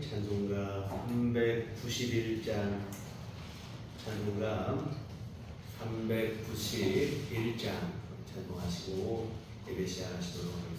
찬송가 391장 찬송가 391장 찬송하시고 예배 시작하시도록 하겠습니다.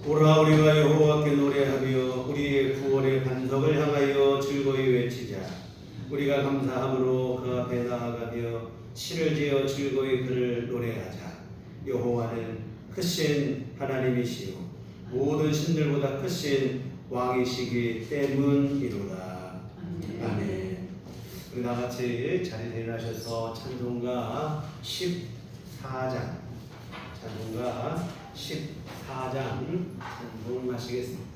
오라 우리가 여호와께 노래하며 우리의 구원의 반석을 향하여 즐거이 외치자. 우리가 감사함으로 그 앞에 나아가며 시를 지어 즐거이 그를 노래하자. 여호와는 크신 하나님이시요 모든 신들보다 크신 왕이시기 때문이로다. 아멘. 우리 다같이 자리에 일어나셔서 찬송가 14장 찬송하시겠습니다.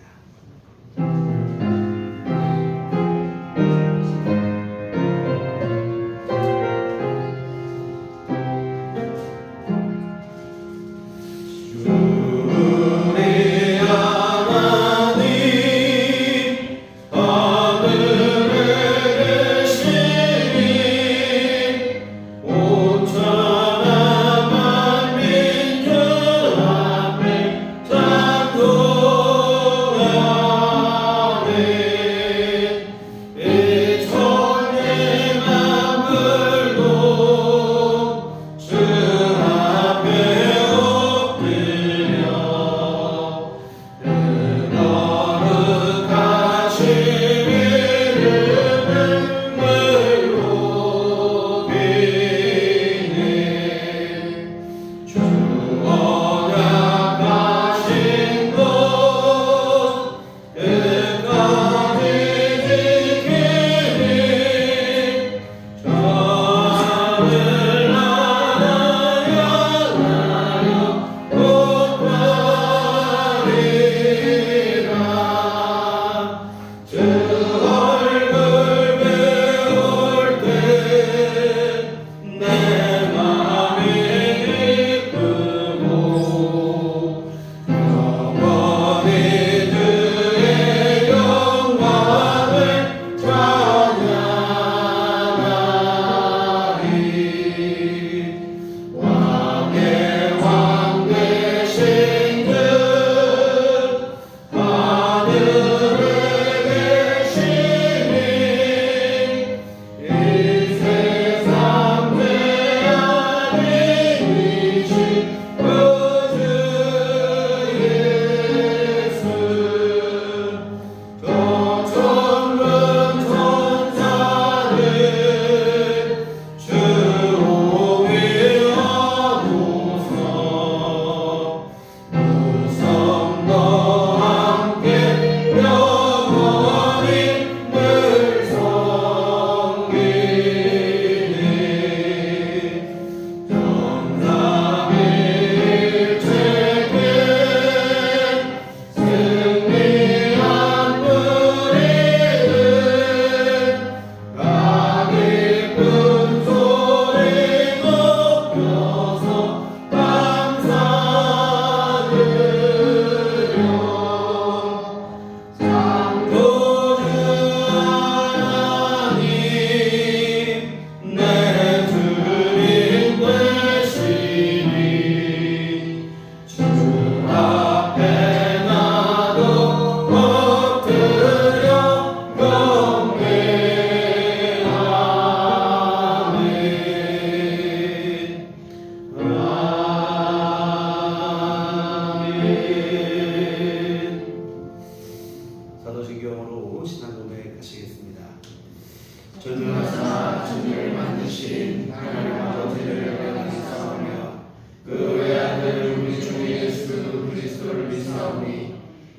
전능하사 천지를 만드신 하나님 아버지를 감사하며 그 외아들 우리 주 예수 그리스도를 믿사오니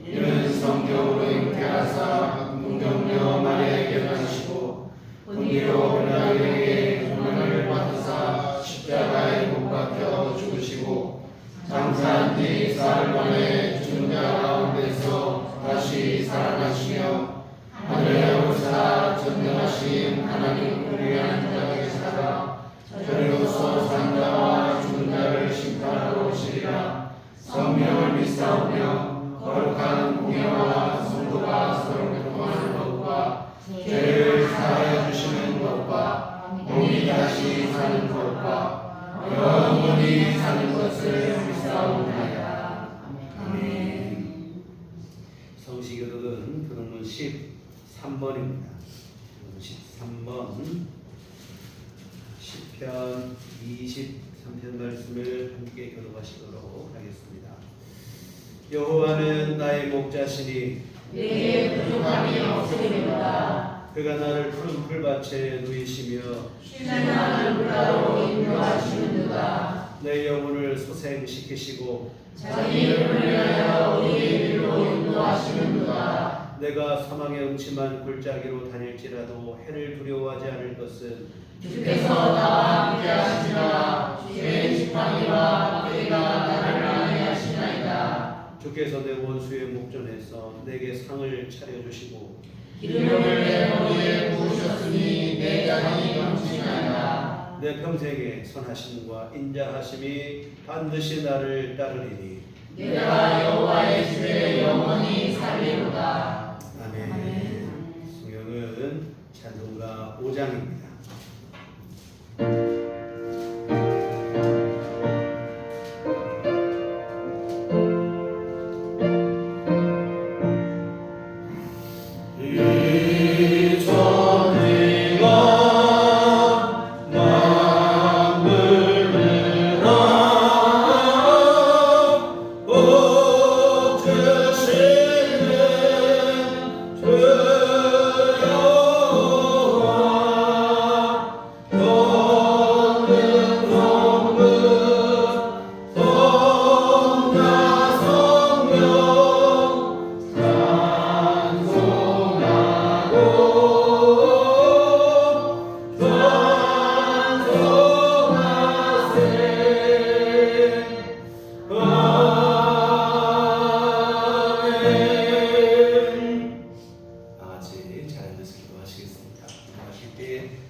이는 성경으로 잉태하사 동정녀 마리아에게 나시고 본디오 빌라도에게 고난을 받으사 십자가에 못 박혀 죽으시고 장사한 뒤 사흘 만에 죽은 자 가운데서 다시 살아나시며 하늘에 오사 전능하신 하나님 우리 하나님께 계시다가 저리로서 산 자와 죽은 자를 심판하러 오시리라. 성령을 믿사오며 거룩한 공예와 성도가 서로 교통하는 것과 죄를 사하여 주시는 것과 몸이 다시 사는 것과 영원히 사는 것을 믿사옵나이다. 아멘. 성시교독은 교독문 13번입니다. 13번 시편 23편 말씀을 함께 교독하시도록 하겠습니다. 여호와는 나의 목자시니 내게 부족함이 없으리로다. 그가 나를 푸른 풀밭에 누이시며 쉬는 나를 물가로 인도하시는도다. 내 영혼을 소생시키시고 자기 이름을 위하여 우리의 길로 인도하시는도다. 내가 사망의 음침한 골짜기로 다닐지라도 해를 두려워하지 않을 것은 주께서 나와 함께 하시니라. 주의 지팡이와 궤가 나를 안위하시나이다. 주께서 내 원수의 목전에서 내게 상을 차려주시고 기름을 내 머리에 부으셨으니 내 잔이 넘치나이다. 내 평생에 선하심과 인자하심이 반드시 나를 따르리니 내가 여호와의 집에 영원히 살리로다. 아멘. 성경은 찬송가 5장입니다.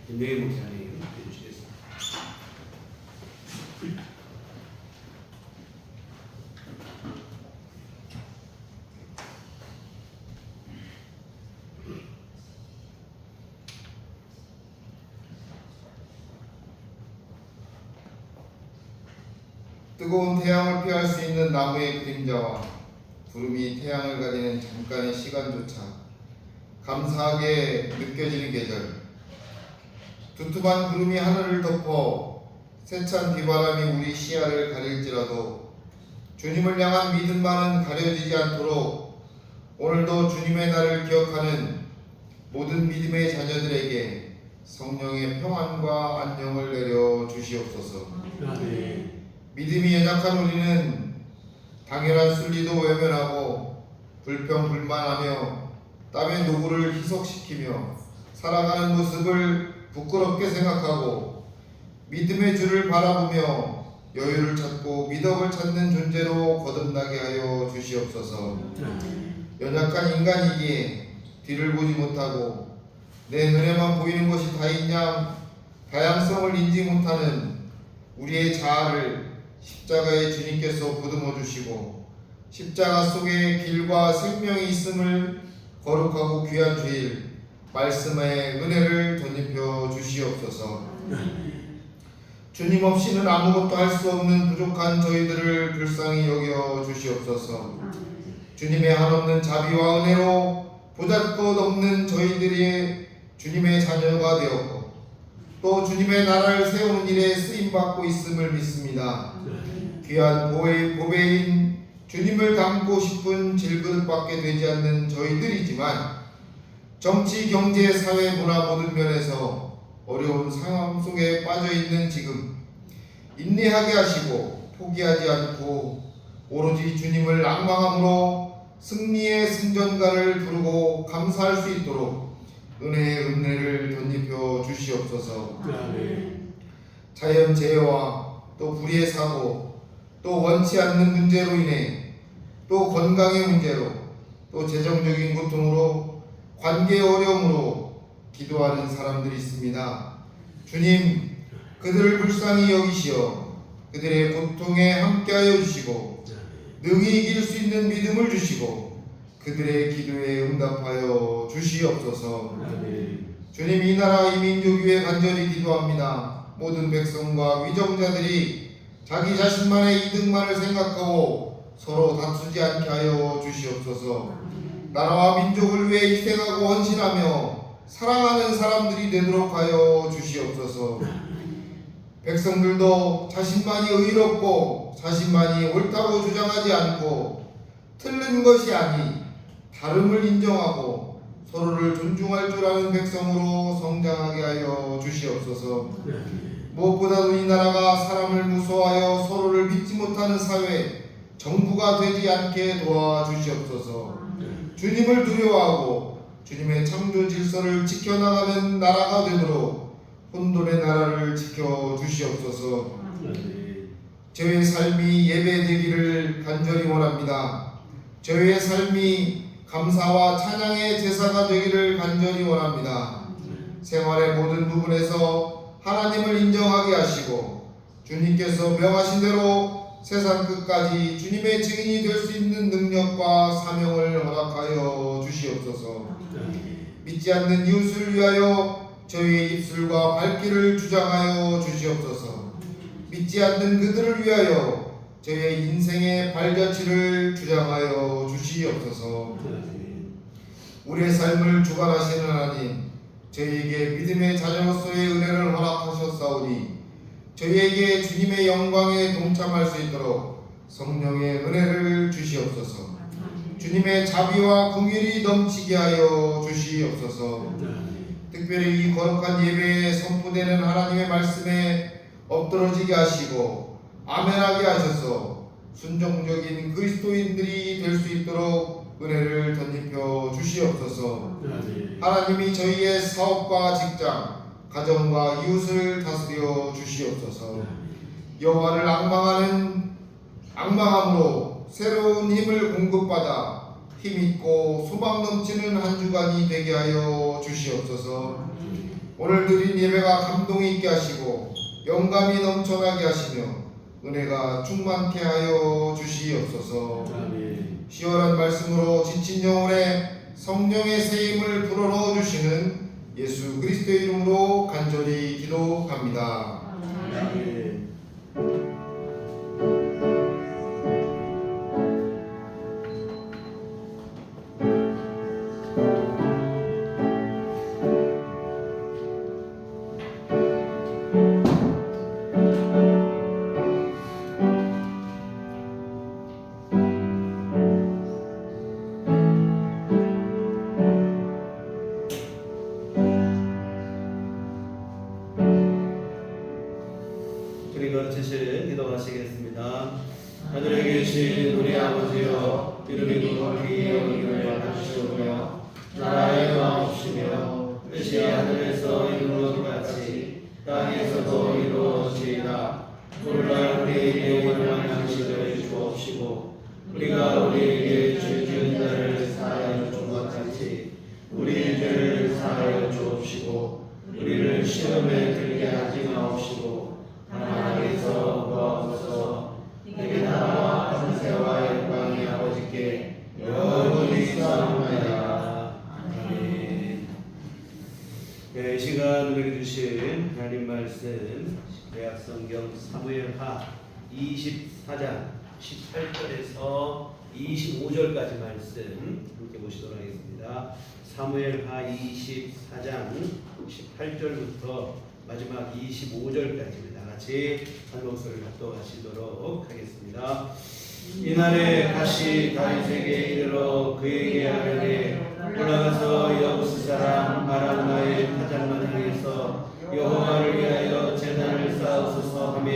인내의 목사님 해주시겠습니다. 뜨거운 태양을 피할 수 있는 나무의 그림자와 구름이 태양을 가리는 잠깐의 시간조차 감사하게 느껴지는 계절. 두툼한 구름이 하늘을 덮어 세찬 비바람이 우리 시야를 가릴지라도 주님을 향한 믿음만은 가려지지 않도록 오늘도 주님의 날을 기억하는 모든 믿음의 자녀들에게 성령의 평안과 안녕을 내려 주시옵소서. 아멘. 믿음이 연약한 우리는 당연한 순리도 외면하고 불평불만하며 땀의 노고를 희석시키며 살아가는 모습을 부끄럽게 생각하고 믿음의 주를 바라보며 여유를 찾고 미덕을 찾는 존재로 거듭나게 하여 주시옵소서. 연약한 인간이기에 뒤를 보지 못하고 내 눈에만 보이는 것이 다인 양 다양성을 인지 못하는 우리의 자아를 십자가의 주님께서 보듬어 주시고 십자가 속에 길과 생명이 있음을 거룩하고 귀한 주일 말씀의 은혜를 덧입혀 주시옵소서. 주님 없이는 아무것도 할 수 없는 부족한 저희들을 불쌍히 여겨 주시옵소서. 주님의 한없는 자비와 은혜로 보잘것없는 저희들이 주님의 자녀가 되었고 또 주님의 나라를 세우는 일에 쓰임받고 있음을 믿습니다. 귀한 보배인 주님을 닮고 싶은 질그릇밖에 되지 않는 저희들이지만 정치, 경제, 사회, 문화 모든 면에서 어려운 상황 속에 빠져있는 지금 인내하게 하시고 포기하지 않고 오로지 주님을 앙망함으로 승리의 승전가를 부르고 감사할 수 있도록 은혜의 은혜를 덧입혀 주시옵소서. 자연재해와 또 불의의 사고 또 원치 않는 문제로 인해 또 건강의 문제로 또 재정적인 고통으로 관계의 어려움으로 기도하는 사람들이 있습니다. 주님, 그들을 불쌍히 여기시어 그들의 고통에 함께하여 주시고 능히 이길 수 있는 믿음을 주시고 그들의 기도에 응답하여 주시옵소서. 주님, 이 나라 이 민족 위에 간절히 기도합니다. 모든 백성과 위정자들이 자기 자신만의 이득만을 생각하고 서로 다투지 않게 하여 주시옵소서. 나라와 민족을 위해 희생하고 헌신하며 사랑하는 사람들이 되도록 하여 주시옵소서. 백성들도 자신만이 의롭고 자신만이 옳다고 주장하지 않고 틀린 것이 아니 다름을 인정하고 서로를 존중할 줄 아는 백성으로 성장하게 하여 주시옵소서. 무엇보다도 이 나라가 사람을 무서워하여 서로를 믿지 못하는 사회, 정부가 되지 않게 도와주시옵소서. 주님을 두려워하고 주님의 창조 질서를 지켜나가는 나라가 되도록 혼돈의 나라를 지켜주시옵소서. 저의 삶이 예배되기를 간절히 원합니다. 저의 삶이 감사와 찬양의 제사가 되기를 간절히 원합니다. 생활의 모든 부분에서 하나님을 인정하게 하시고 주님께서 명하신 대로 세상 끝까지 주님의 증인이 될 수 있는 능력과 사명을 허락하여 주시옵소서. 믿지 않는 이웃을 위하여 저희의 입술과 발길을 주장하여 주시옵소서. 믿지 않는 그들을 위하여 저희의 인생의 발자취를 주장하여 주시옵소서. 우리의 삶을 주관하시는 하나님, 저희에게 믿음의 자녀로서의 은혜를 허락하셨사오니 저희에게 주님의 영광에 동참할 수 있도록 성령의 은혜를 주시옵소서. 주님의 자비와 긍휼이 넘치게 하여 주시옵소서. 특별히 이 거룩한 예배에 선포되는 하나님의 말씀에 엎드러지게 하시고 아멘하게 하셔서 순종적인 그리스도인들이 될 수 있도록 은혜를 덧입혀 주시옵소서. 하나님이 저희의 사업과 직장, 가정과 이웃을 다스려 주시옵소서. 여호와를 앙망함으로 새로운 힘을 공급받아 힘있고 소망 넘치는 한 주간이 되게 하여 주시옵소서. 오늘 드린 예배가 감동이 있게 하시고 영감이 넘쳐나게 하시며 은혜가 충만케 하여 주시옵소서. 시원한 말씀으로 지친 영혼에 성령의 세임을 불어넣어 주시는 예수 그리스도의 이름으로 간절히 기도합니다. 아멘. 거듭하시는 기도하시겠습니다. 하늘에 계신 우리 아버지여, 이름이 거룩히 여기를 받으시오며 나라의 마옵시며 뜻이 하늘에서 이루어진 같이 땅에서도 이루어지이다. 오늘날 우리에게 일용할 양식을 주옵시고 우리가 우리에게 죄 지은 자를 사하여 준 것 같이 우리 죄를 사하여 주옵시고 우리를 시험에 들게 하지 마옵시고 하나님께서 구하옵소서. 내게 나라와 권세와 영광이 아버지께 영원히 있사옵나이다. 아멘. 이 시간 우리에게 주신 하나님 말씀 구약성경 사무엘하 24장 18절에서 25절까지 말씀 함께 보시도록 하겠습니다. 사무엘하 24장 18절부터 마지막 25절까지입니다. 같이 한 목소리를 합독하시도록 하겠습니다. 이날에 다시 다윗에게 이르러 그에게 하려되 올라가서 여부스 사람 아람나의 타잔만 향해서 여호와를 위하여 제단을 쌓으소서 하며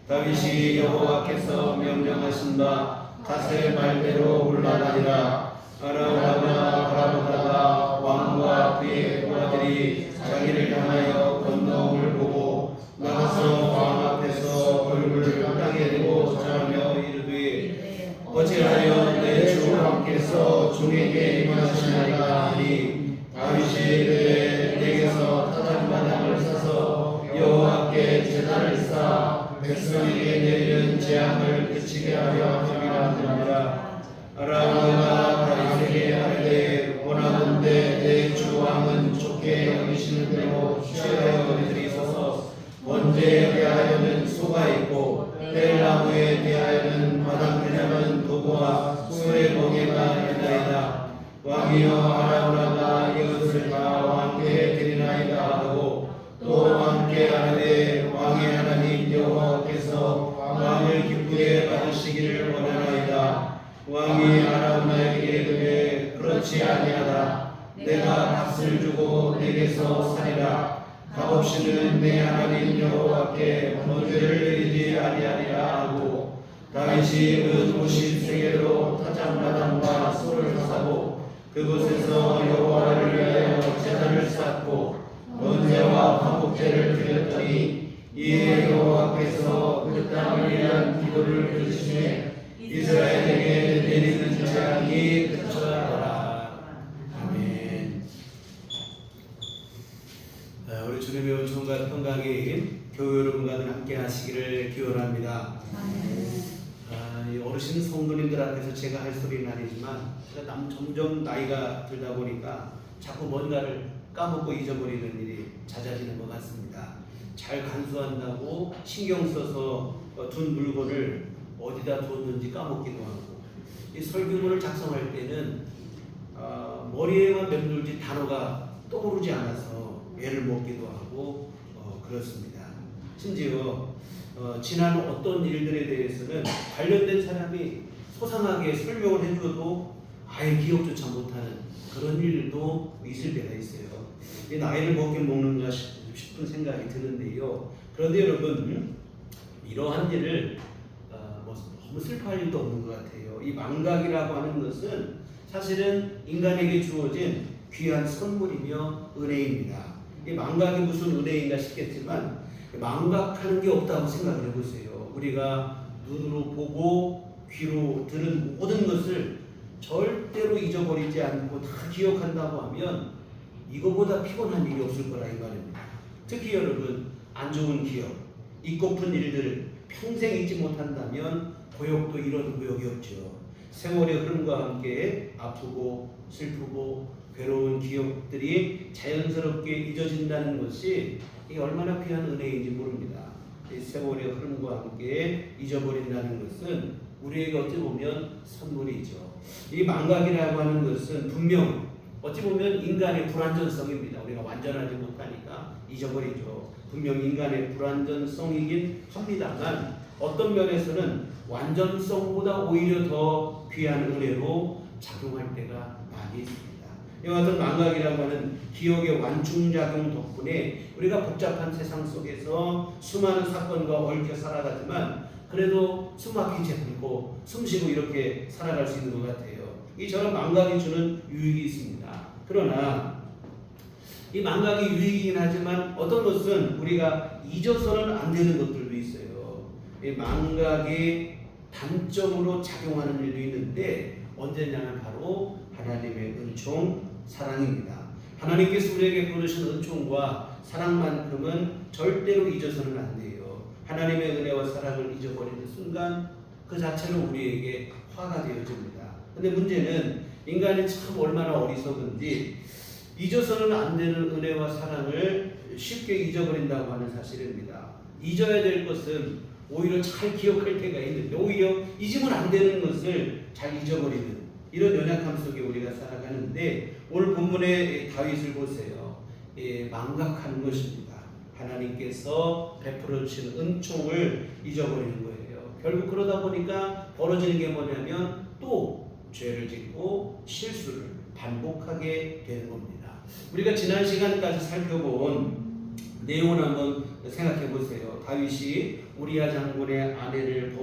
다윗이 여호와께서 명령하신 바 갓의 말대로 올라가니라. 아람나가 바라보다가 왕과 그의 부하들이 자기를 향하여 건너옴을 보고 나가서 왕 앞에서 얼굴을 땅에 대고 절하며 이르되 어찌하여 내 주 왕께서 종에게 임하시나이까 하니 다윗이 이르되 내게서 타작마당을 사서 여호와께 제단을 쌓아 백성에게 내리는 재앙을 그치게 하려 함이라. 아람나가 다윗에게 하되 원하건대 내 주 왕은 좋게 여기시는 대로 취하여 드리소서. 번제에 대하여는 소가 있고 뗄나무에 대하여는 마당그냐는 도구와 소의 멍에가 있나이다. 왕이여 하라오라가 이것을 다 왕께 드리나이다 하고 또 왕께 하되 왕의 하나님 여호와께서 왕을 기쁘게 받으시기를 원하나이다. 왕이 아라우나에게 이르되 그렇지 아니하다. 내가 값을 주고 내게서 사리라. 값없이는 내 하나님 여호와께 번제를 드리지 아니하리라 하고 다윗이 은 50세겔로 타작마당과 소를 사고 그곳에서 여호와를 위하여 제단을 쌓고 번제와 화목제를 드렸더니 이에 여호와께서 그 땅을 위한 기도를 들으시매 이스라엘에게 내리는 재앙이 그쳤더라. 아멘. 우리 주님의 은총과 평강이 교회 여러분과 함께 하시기를 기원합니다. 이 어르신 성도님들 앞에서 제가 할 소리는 아니지만 제가 점점 나이가 들다 보니까 자꾸 뭔가를 까먹고 잊어버리는 일이 잦아지는 것 같습니다. 잘 간수한다고 신경 써서 둔 물건을 어디다 뒀는지 까먹기도 하고, 이 설교문을 작성할 때는 머리에만 맴돌지 단어가 떠오르지 않아서 애를 먹기도 하고 그렇습니다. 심지어 지난 어떤 일들에 대해서는 관련된 사람이 소상하게 설명을 해줘도 아예 기억조차 못하는 그런 일도 있을 때가 있어요. 이 나이를 먹긴 먹는가 싶은 생각이 드는데요. 그런데 여러분, 이러한 일을 너무 슬퍼할 일도 없는 것 같아요. 이 망각이라고 하는 것은 사실은 인간에게 주어진 귀한 선물이며 은혜입니다. 이 망각이 무슨 은혜인가 싶겠지만 망각하는 게 없다고 생각을 해보세요. 우리가 눈으로 보고 귀로 들은 모든 것을 절대로 잊어버리지 않고 다 기억한다고 하면 이거보다 피곤한 일이 없을 거라 이 말입니다. 특히 여러분, 안 좋은 기억, 잊고픈 일들을 평생 잊지 못한다면 고역도 이런 고역이 없죠. 세월의 흐름과 함께 아프고 슬프고 괴로운 기억들이 자연스럽게 잊어진다는 것이 이게 얼마나 귀한 은혜인지 모릅니다. 이 세월의 흐름과 함께 잊어버린다는 것은 우리에게 어찌 보면 선물이죠. 이 망각이라고 하는 것은 분명 어찌 보면 인간의 불완전성입니다. 우리가 완전하지 못하니까 잊어버리죠. 분명 인간의 불완전성이긴 합니다만 어떤 면에서는 완전성보다 오히려 더 귀한 은혜로 작용할 때가 많이 있습니다. 이와 같은 망각이라고 하는 기억의 완충작용 덕분에 우리가 복잡한 세상 속에서 수많은 사건과 얽혀 살아가지만 그래도 숨막히지 않고 숨쉬고 이렇게 살아갈 수 있는 것 같아요. 이 저런 망각이 주는 유익이 있습니다. 그러나 이 망각이 유익이긴 하지만 어떤 것은 우리가 잊어서는 안 되는 것들도 있어요. 이 망각이 단점으로 작용하는 일도 있는데 언제냐면 바로 하나님의 은총, 사랑입니다. 하나님께서 우리에게 부르신 은총과 사랑만큼은 절대로 잊어서는 안 돼요. 하나님의 은혜와 사랑을 잊어버리는 순간 그 자체로 우리에게 화가 되어집니다. 근데 문제는 인간이 참 얼마나 어리석은지 잊어서는 안 되는 은혜와 사랑을 쉽게 잊어버린다고 하는 사실입니다. 잊어야 될 것은 오히려 잘 기억할 때가 있는데 오히려 잊으면 안 되는 것을 잘 잊어버리는 이런 연약함 속에 우리가 살아가는데 오늘 본문의 다윗을 보세요. 망각하는 것입니다. 하나님께서 베풀어 주신 은총을 잊어버리는 거예요. 결국 그러다 보니까 벌어지는 게 뭐냐면 또 죄를 짓고 실수를 반복하게 되는 겁니다. 우리가 지난 시간까지 살펴본 내용을 한번 생각해 보세요. 다윗이 우리야 장군의 아내를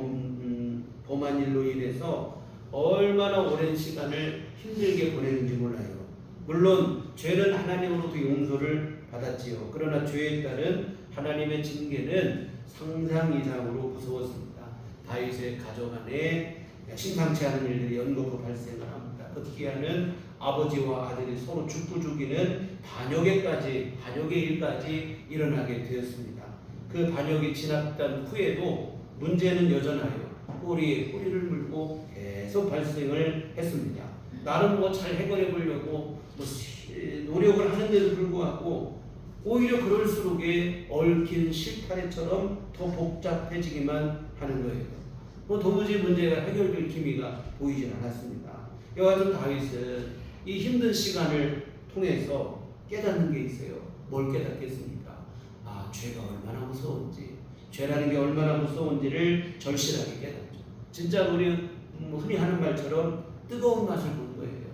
범한 일로 인해서 얼마나 오랜 시간을 힘들게 보내는지 몰라요. 물론 죄는 하나님으로부터 용서를 받았지요. 그러나 죄에 따른 하나님의 징계는 상상 이상으로 무서웠습니다. 다윗의 가족 안에 심상치 않은 일들이 연거푸 발생을 합니다. 급기야는 아버지와 아들이 서로 죽고 죽이는 반역의 일까지 일어나게 되었습니다. 그 반역이 지났던 후에도 문제는 여전하여 꼬리에 꼬리를 물고 계속 발생을 했습니다. 나름 잘 해결해 보려고 노력을 하는데도 불구하고 오히려 그럴수록에 얽힌 실타래처럼 더 복잡해지기만 하는 거예요. 도무지 문제가 해결될 기미가 보이질 않았습니다. 이와 같은 다윗은 이 힘든 시간을 통해서 깨닫는 게 있어요. 뭘 깨닫겠습니까? 죄가 얼마나 무서운지, 죄라는 게 얼마나 무서운지를 절실하게 깨닫죠. 진짜 우리 흔히 하는 말 말처럼 뜨거운 맛을 본 거예요.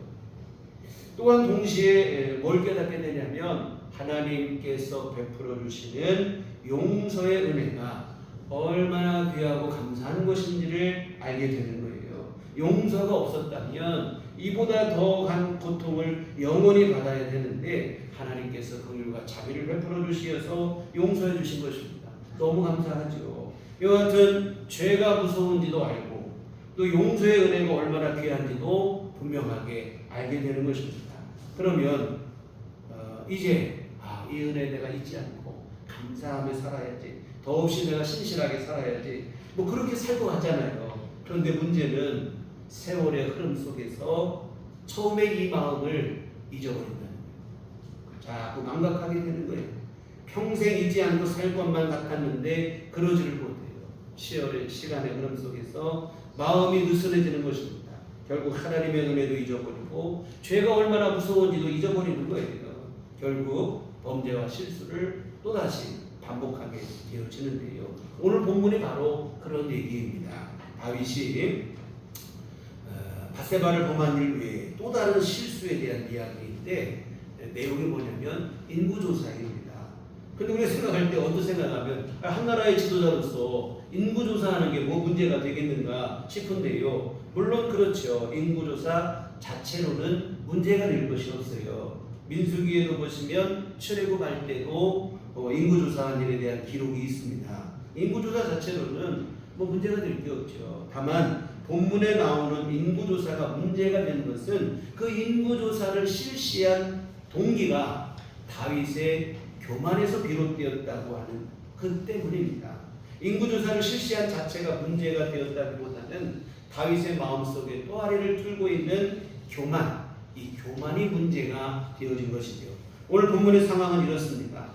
또한 동시에 뭘 깨닫게 되냐면 하나님께서 베풀어 주시는 용서의 은혜가 얼마나 귀하고 감사한 것인지를 알게 되는 거예요. 용서가 없었다면 이보다 더한 고통을 영원히 받아야 되는데 하나님께서 긍휼과 자비를 베풀어 주시어서 용서해 주신 것입니다. 너무 감사하죠. 이와 같은 죄가 무서운지도 알고 또 용서의 은혜가 얼마나 귀한지도 분명하게 알게 되는 것입니다. 그러면 이제 이 은혜 내가 잊지 않고 감사하며 살아야지, 더없이 내가 신실하게 살아야지, 뭐 그렇게 살 것 같잖아요. 그런데 문제는 세월의 흐름 속에서 처음에 이 마음을 잊어버린다는 거예요. 자꾸 망각하게 되는 거예요. 평생 잊지 않고 살 것만 같았는데 그러지를 못해요. 시간의 흐름 속에서 마음이 느슨해지는 것입니다. 결국 하나님의 은혜도 잊어버리고 죄가 얼마나 무서운지도 잊어버리는 거예요. 결국 범죄와 실수를 또다시 반복하게 되어지는데요. 오늘 본문이 바로 그런 얘기입니다. 다윗이 밧세바를 범한 일 외에 또 다른 실수에 대한 이야기인데 내용이 뭐냐면 인구조사입니다. 근데 우리가 생각할 때 어떤 생각하면 한 나라의 지도자로서 인구조사하는 게 뭐 문제가 되겠는가 싶은데요. 물론 그렇죠. 인구조사 자체로는 문제가 될 것이 없어요. 민수기에도 보시면 출애굽할 때도 인구조사한 일에 대한 기록이 있습니다. 인구조사 자체로는 뭐 문제가 될 게 없죠. 다만 본문에 나오는 인구조사가 문제가 된 것은 그 인구조사를 실시한 동기가 다윗의 교만에서 비롯되었다고 하는 그 때문입니다. 인구조사를 실시한 자체가 문제가 되었다기보다는 다윗의 마음속에 또아리를 틀고 있는 교만, 이 교만이 문제가 되어진 것이죠. 오늘 본문의 상황은 이렇습니다.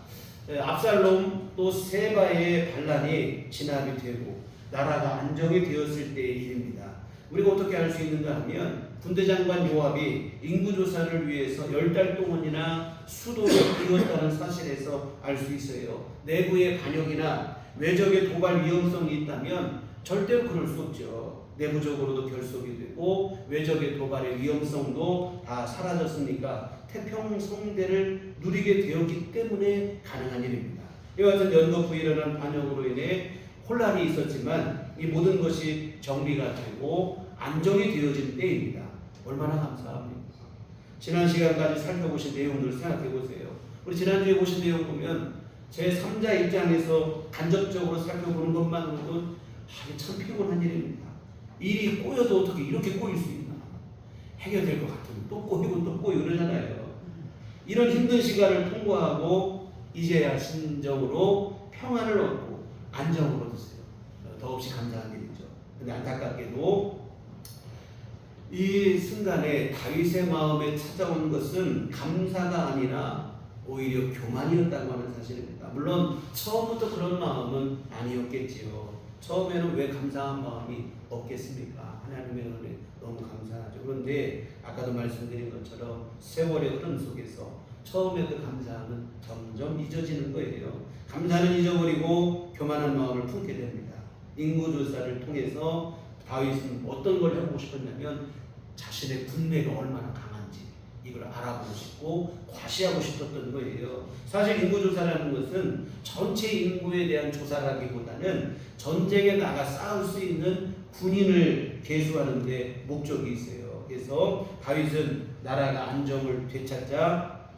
압살롬 또 세바의 반란이 진압이 되고 나라가 안정이 되었을 때의 일입니다. 우리가 어떻게 알 수 있는가 하면 군대장관 요압이 인구조사를 위해서 10달 동안이나 수도를 비웠다는 사실에서 알 수 있어요. 내부의 반역이나 외적의 도발 위험성이 있다면 절대로 그럴 수 없죠. 내부적으로도 결속이 되고 외적의 도발의 위험성도 다 사라졌으니까 태평성대를 누리게 되었기 때문에 가능한 일입니다. 이와 같은 연거푸 일어난 반역으로 인해 혼란이 있었지만 이 모든 것이 정리가 되고 안정이 되어진 때입니다. 얼마나 감사합니까? 지난 시간까지 살펴보신 내용들을 생각해 보세요. 우리 지난주에 보신 내용 보면 제3자 입장에서 간접적으로 살펴보는 것만으로도 참 피곤한 일입니다. 일이 꼬여도 어떻게 이렇게 꼬일 수 있나? 해결될 것 같으면 또 꼬이고 또 꼬이고 그러잖아요. 이런 힘든 시간을 통과하고 이제야 진정으로 평안을 얻고 안정을 얻으세요. 더없이 감사한 일이죠. 근데 안타깝게도 이 순간에 다윗의 마음에 찾아온 것은 감사가 아니라 오히려 교만이었다고 하는 사실입니다. 물론 처음부터 그런 마음은 아니었겠지요. 처음에는 왜 감사한 마음이 없겠습니까? 하나님의 은혜 너무 감사하죠. 그런데 아까도 말씀드린 것처럼 세월의 흐름 속에서 처음에 그 감사함은 점점 잊어지는 거예요. 감사는 잊어버리고 교만한 마음을 품게 됩니다. 인구조사를 통해서 다윗은 어떤 걸 해보고 싶었냐면 자신의 군대가 얼마나 강한지 이걸 알아보고 싶고 과시하고 싶었던 거예요. 사실 인구조사라는 것은 전체 인구에 대한 조사라기보다는 전쟁에 나가 싸울 수 있는 군인을 계수하는 데 목적이 있어요. 그래서 다윗은 나라가 안정을 되찾자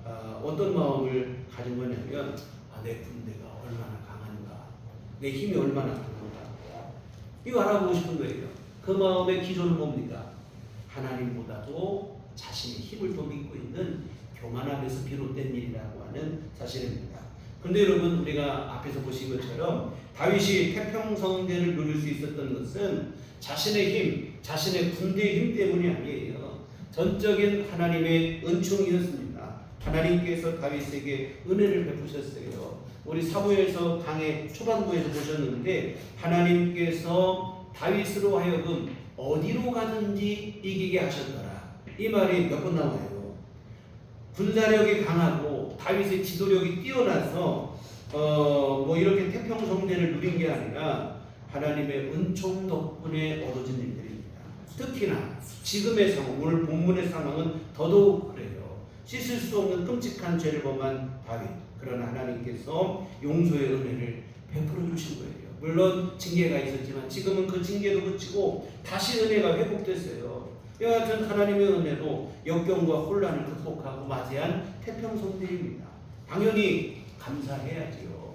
어떤 마음을 가진 거냐면 내 군대가 얼마나 강한가, 내 힘이 얼마나 강한가 이거 알아보고 싶은 거예요. 그 마음의 기조는 뭡니까? 하나님보다도 자신의 힘을 더 믿고 있는 교만함에서 비롯된 일이라고 하는 사실입니다. 그런데 여러분 우리가 앞에서 보신 것처럼 다윗이 태평성대를 누릴 수 있었던 것은 자신의 힘, 자신의 군대의 힘 때문이 아니에요. 전적인 하나님의 은총이었습니다. 하나님께서 다윗에게 은혜를 베푸셨어요. 우리 사무엘서 강의 초반부에서 보셨는데 하나님께서 다윗으로 하여금 어디로 가든지 이기게 하셨더라. 이 말이 몇 번 나와요. 군사력이 강하고 다윗의 지도력이 뛰어나서 뭐 이렇게 태평성대를 누린 게 아니라 하나님의 은총 덕분에 얻어진 일들입니다. 특히나 지금의 상황, 오늘 본문의 상황은 더더욱 그래요. 씻을 수 없는 끔찍한 죄를 범한 다윗. 그러나 하나님께서 용서의 은혜를 베풀어 주신 거예요. 물론 징계가 있었지만 지금은 그 징계도 그치고 다시 은혜가 회복됐어요. 이와 같은 하나님의 은혜로 역경과 혼란을 극복하고 맞이한 태평성대입니다. 당연히 감사해야지요.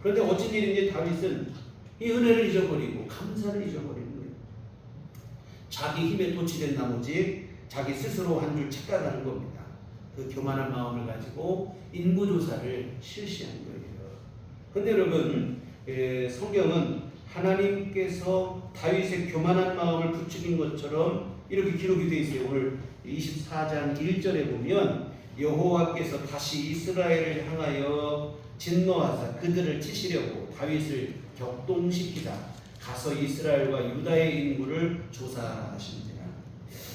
그런데 어쩐 일인지 다윗은 이 은혜를 잊어버리고 감사를 잊어버리는 거예요. 자기 힘에 도취된 나머지 자기 스스로 한 줄 착각하는 겁니다. 그 교만한 마음을 가지고 인구조사를 실시한 거예요. 그런데 여러분, 성경은 하나님께서 다윗의 교만한 마음을 부추긴 것처럼 이렇게 기록이 되어 있어요. 오늘 24장 1절에 보면 여호와께서 다시 이스라엘을 향하여 진노하사 그들을 치시려고 다윗을 격동시키다 가서 이스라엘과 유다의 인구를 조사하신지라.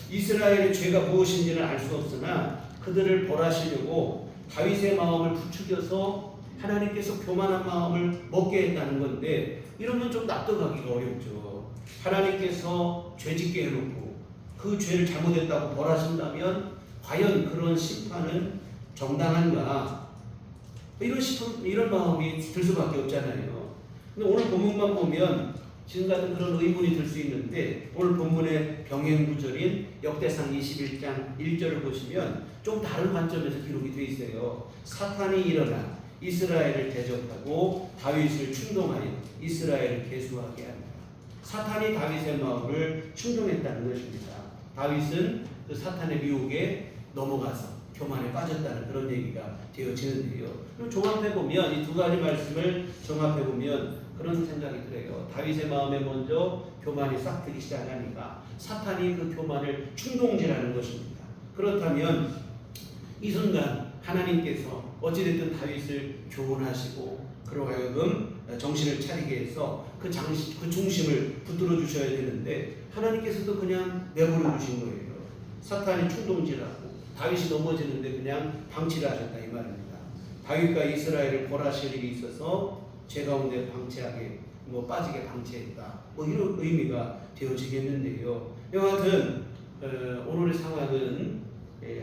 이스라엘의 죄가 무엇인지는 알 수 없으나 그들을 벌하시려고 다윗의 마음을 부추겨서 하나님께서 교만한 마음을 먹게 했다는 건데, 이러면 좀 납득하기가 어렵죠. 하나님께서 죄짓게 해놓고 그 죄를 잘못했다고 벌하신다면 과연 그런 심판은 정당한가? 이런 마음이 들 수밖에 없잖아요. 근데 오늘 본문만 보면 지금 같은 그런 의문이 들 수 있는데, 오늘 본문의 병행 구절인 역대상 21장 1절을 보시면 좀 다른 관점에서 기록이 되어 있어요. 사탄이 일어나 이스라엘을 대적하고 다윗을 충동하여 이스라엘을 계수하게 합니다. 사탄이 다윗의 마음을 충동했다는 것입니다. 다윗은 그 사탄의 미혹에 넘어가서 교만에 빠졌다는 그런 얘기가 되어지는데요. 종합해보면 이 두 가지 말씀을 종합해보면 그런 생각이 들어요. 다윗의 마음에 먼저 교만이 싹 들기 시작하니까 사탄이 그 교만을 충동질하는 것입니다. 그렇다면 이 순간 하나님께서 어찌됐든 다윗을 교훈하시고 그로 하여금 정신을 차리게 해서 그 중심을 붙들어 주셔야 되는데 하나님께서도 그냥 내버려 주신 거예요. 사탄이 충동질하고 다윗이 넘어지는데 그냥 방치를 하셨다 이 말입니다. 다윗과 이스라엘을 벌하실 일이 있어서 죄 가운데 방치하게 빠지게 방치했다. 이런 의미가 되어지겠는데요. 여하튼 오늘의 상황은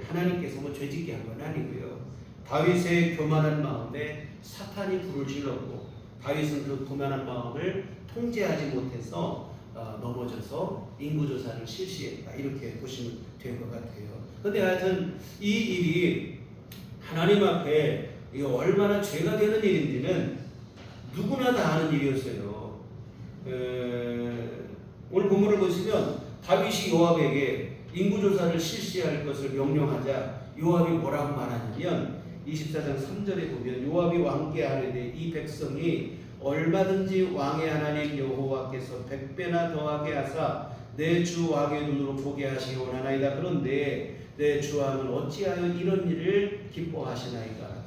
하나님께서 죄짓게 한 건 아니고요. 다윗의 교만한 마음에 사탄이 불을 질렀고 다윗은 그 교만한 마음을 통제하지 못해서 넘어져서 인구조사를 실시했다. 이렇게 보시면 될 것 같아요. 그런데 하여튼 이 일이 하나님 앞에 얼마나 죄가 되는 일인지는 누구나 다 아는 일이었어요. 오늘 본문을 보시면 다윗이 요압에게 인구조사를 실시할 것을 명령하자 요압이 뭐라고 말하냐면 24장 3절에 보면 요압이 왕께 하려되 이 백성이 얼마든지 왕의 하나님 여호와께서 100배나 더하게 하사 내 주 왕의 눈으로 보게 하시기 원하나이다. 그런데 내 주 왕은 어찌하여 이런 일을 기뻐하시나이까.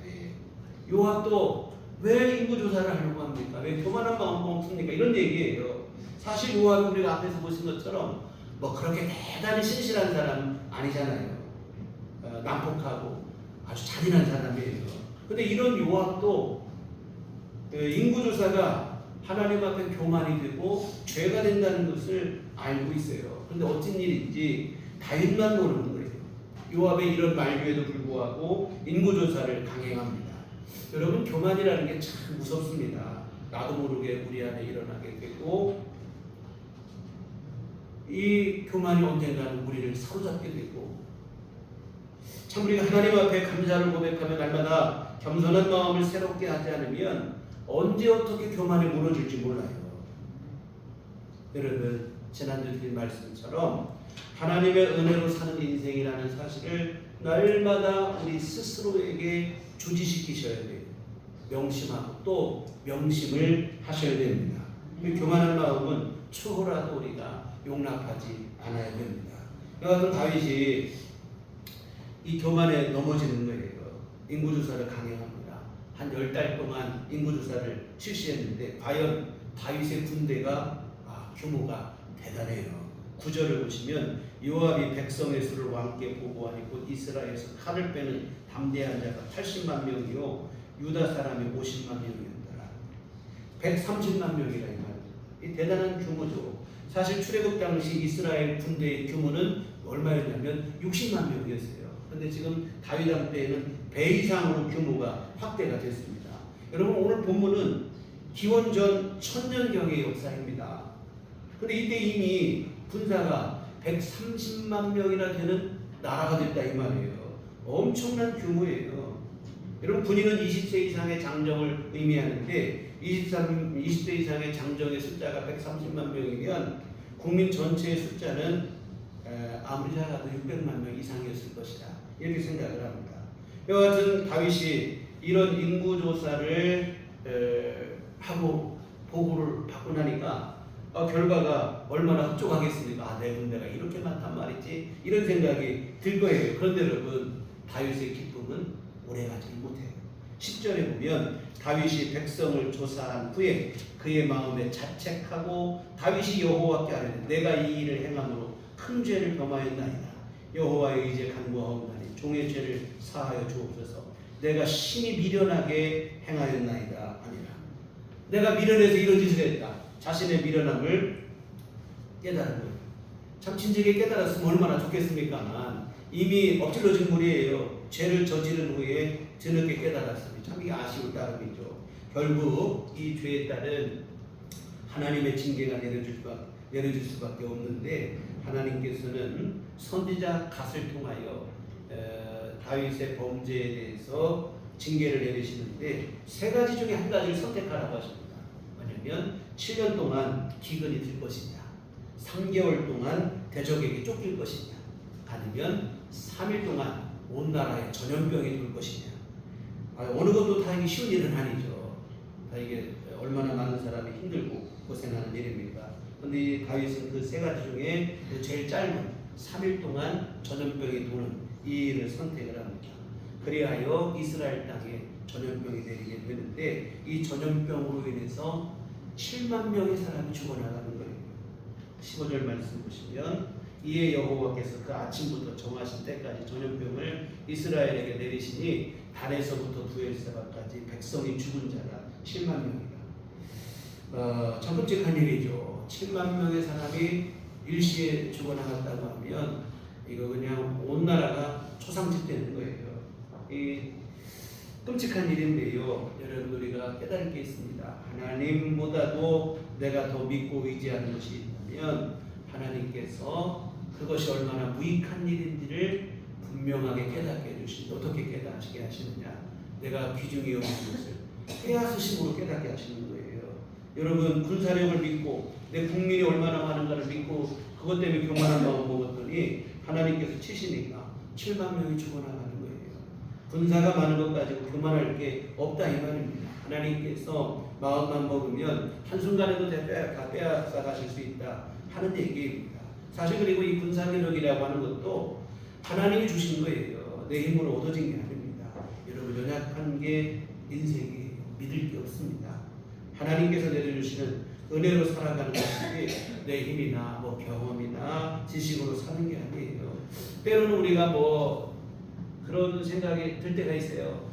요압도 왜 인구조사를 하려고 합니까? 왜 교만한 마음 없습니까? 이런 얘기예요. 사실 요압이 우리가 앞에서 보신 것처럼 그렇게 대단히 신실한 사람 아니잖아요. 난폭하고 아주 잔인한 사람이에요. 근데 이런 요압도 인구조사가 하나님 앞에 교만이 되고 죄가 된다는 것을 알고 있어요. 그런데 어쩐 일인지 다윗만 모르는 거예요. 요압의 이런 말규에도 불구하고 인구조사를 강행합니다. 여러분, 교만이라는 게 참 무섭습니다. 나도 모르게 우리 안에 일어나게 되고 이 교만이 언젠가는 우리를 사로잡게 되고, 참 우리가 하나님 앞에 감사를 고백하며 날마다 겸손한 마음을 새롭게 하지 않으면 언제 어떻게 교만이 무너질지 몰라요. 여러분, 지난주 드린 말씀처럼 하나님의 은혜로 사는 인생이라는 사실을 날마다 우리 스스로에게 주지시키셔야 돼요. 명심하고 또 명심을 하셔야 됩니다. 교만한 마음은 추호라도 우리가 용납하지 않아야 됩니다. 여하튼 다윗이 이 교만에 넘어지는 거예요. 인구조사를 강행합니다. 한 10달 동안 인구조사를 실시했는데 과연 다윗의 군대가 규모가 대단해요. 9절을 보시면 요압이 백성의 수를 왕께 보고하니 곧 이스라엘에서 칼을 빼는 담대한 자가 80만 명이요 유다 사람이 50만 명이었더라. 130만 명이라 이 말이에요. 이 대단한 규모죠. 사실 출애굽 당시 이스라엘 군대의 규모는 얼마였냐면 60만 명이었어요. 그런데 지금 다윗 왕 때에는 배 이상으로 규모가 확대가 됐습니다. 여러분 오늘 본문은 기원전 1000년경의 역사입니다. 그런데 이때 이미 군사가 130만 명이나 되는 나라가 됐다 이 말이에요. 엄청난 규모예요. 여러분 군인은 20세 이상의 장정을 의미하는데 20세 이상의 장정의 숫자가 130만 명이면 국민 전체의 숫자는 아무리 작아도 600만 명 이상이었을 것이다. 이렇게 생각을 합니다. 이와 같은 다윗이 이런 인구조사를 하고 보고를 받고 나니까 결과가 얼마나 흡족하겠습니까? 내 군대가 이렇게 많단 말이지 이런 생각이 들 거예요. 그런데 여러분 다윗의 기쁨은 오래가지 못해요. 10절에 보면 다윗이 백성을 조사한 후에 그의 마음에 자책하고 다윗이 여호와께 아뢰되 내가 이 일을 행함으로 큰 죄를 범하였나이다. 여호와의 의지에 간구하옵나니 종의 죄를 사하여 주옵소서. 내가 심히 미련하게 행하였나이다 아니라 내가 미련해서 이런 짓을 했다. 자신의 미련함을 깨달은 거예요. 참 진작에 깨달았으면 얼마나 좋겠습니까만 이미 엎질러진 물이에요. 죄를 저지른 후에 뒤늦게 깨달았으니 참 이게 아쉬울 따름이죠. 결국 이 죄에 따른 하나님의 징계가 내려질 수밖에 없는데 하나님께서는 선지자 갓을 통하여 다윗의 범죄에 대해서 징계를 내리시는데 세 가지 중에 한 가지를 선택하라고 하십니다. 뭐냐면 7년 동안 기근이 들 것이냐, 3개월 동안 대적에게 쫓길 것이냐, 아니면 3일 동안 온 나라에 전염병이 돌 것이냐. 어느 것도 다 이게 쉬운 일은 아니죠. 다 이게 얼마나 많은 사람이 힘들고 고생하는 일입니까? 그런데 이 다윗은 그 세 가지 중에 제일 짧은 3일 동안 전염병이 도는 이 일을 선택을 합니다. 그리하여 이스라엘 땅에 전염병이 내리게 되는데 이 전염병으로 인해서 7만 명의 사람이 죽어나가는 거예요. 15절 말씀 보시면 이에 여호와께서 그 아침부터 정하신 때까지 전염병을 이스라엘에게 내리시니 단에서부터 부엘세바까지 백성이 죽은 자가 7만 명이다. 참 끔찍한 일이죠. 7만 명의 사람이 일시에 죽어나갔다고 하면 이거 그냥 온 나라가 초상집되는 거예요. 이 끔찍한 일인데요. 여러분 우리가 깨달을 게 있습니다. 하나님보다도 내가 더 믿고 의지하는 것이 있다면 하나님께서 그것이 얼마나 무익한 일인지를 분명하게 깨닫게 해주시니 어떻게 깨닫게 하시느냐? 내가 귀중히 여기는 것을 빼앗으심으로 깨닫게 하시는 거예요. 여러분 군사력을 믿고 내 국민이 얼마나 많은가를 믿고 그것 때문에 교만한 마음 먹었더니 하나님께서 치시니까 7만 명이 죽어나가는 거예요. 군사가 많은 것 가지고 교만할 게 없다 이 말입니다. 하나님께서 마음만 먹으면 한순간에도 다 빼앗아 가실 수 있다 하는 얘기입니다. 사실 그리고 이 군사기력이라고 하는 것도 하나님이 주신 거예요. 내 힘으로 얻어진 게 아닙니다. 여러분 연약한 게 인생이에요. 믿을 게 없습니다. 하나님께서 내려주시는 은혜로 살아가는 것이지 내 힘이나 뭐 경험이나 지식으로 사는 게 아니에요. 때로는 우리가 뭐 그런 생각이 들 때가 있어요.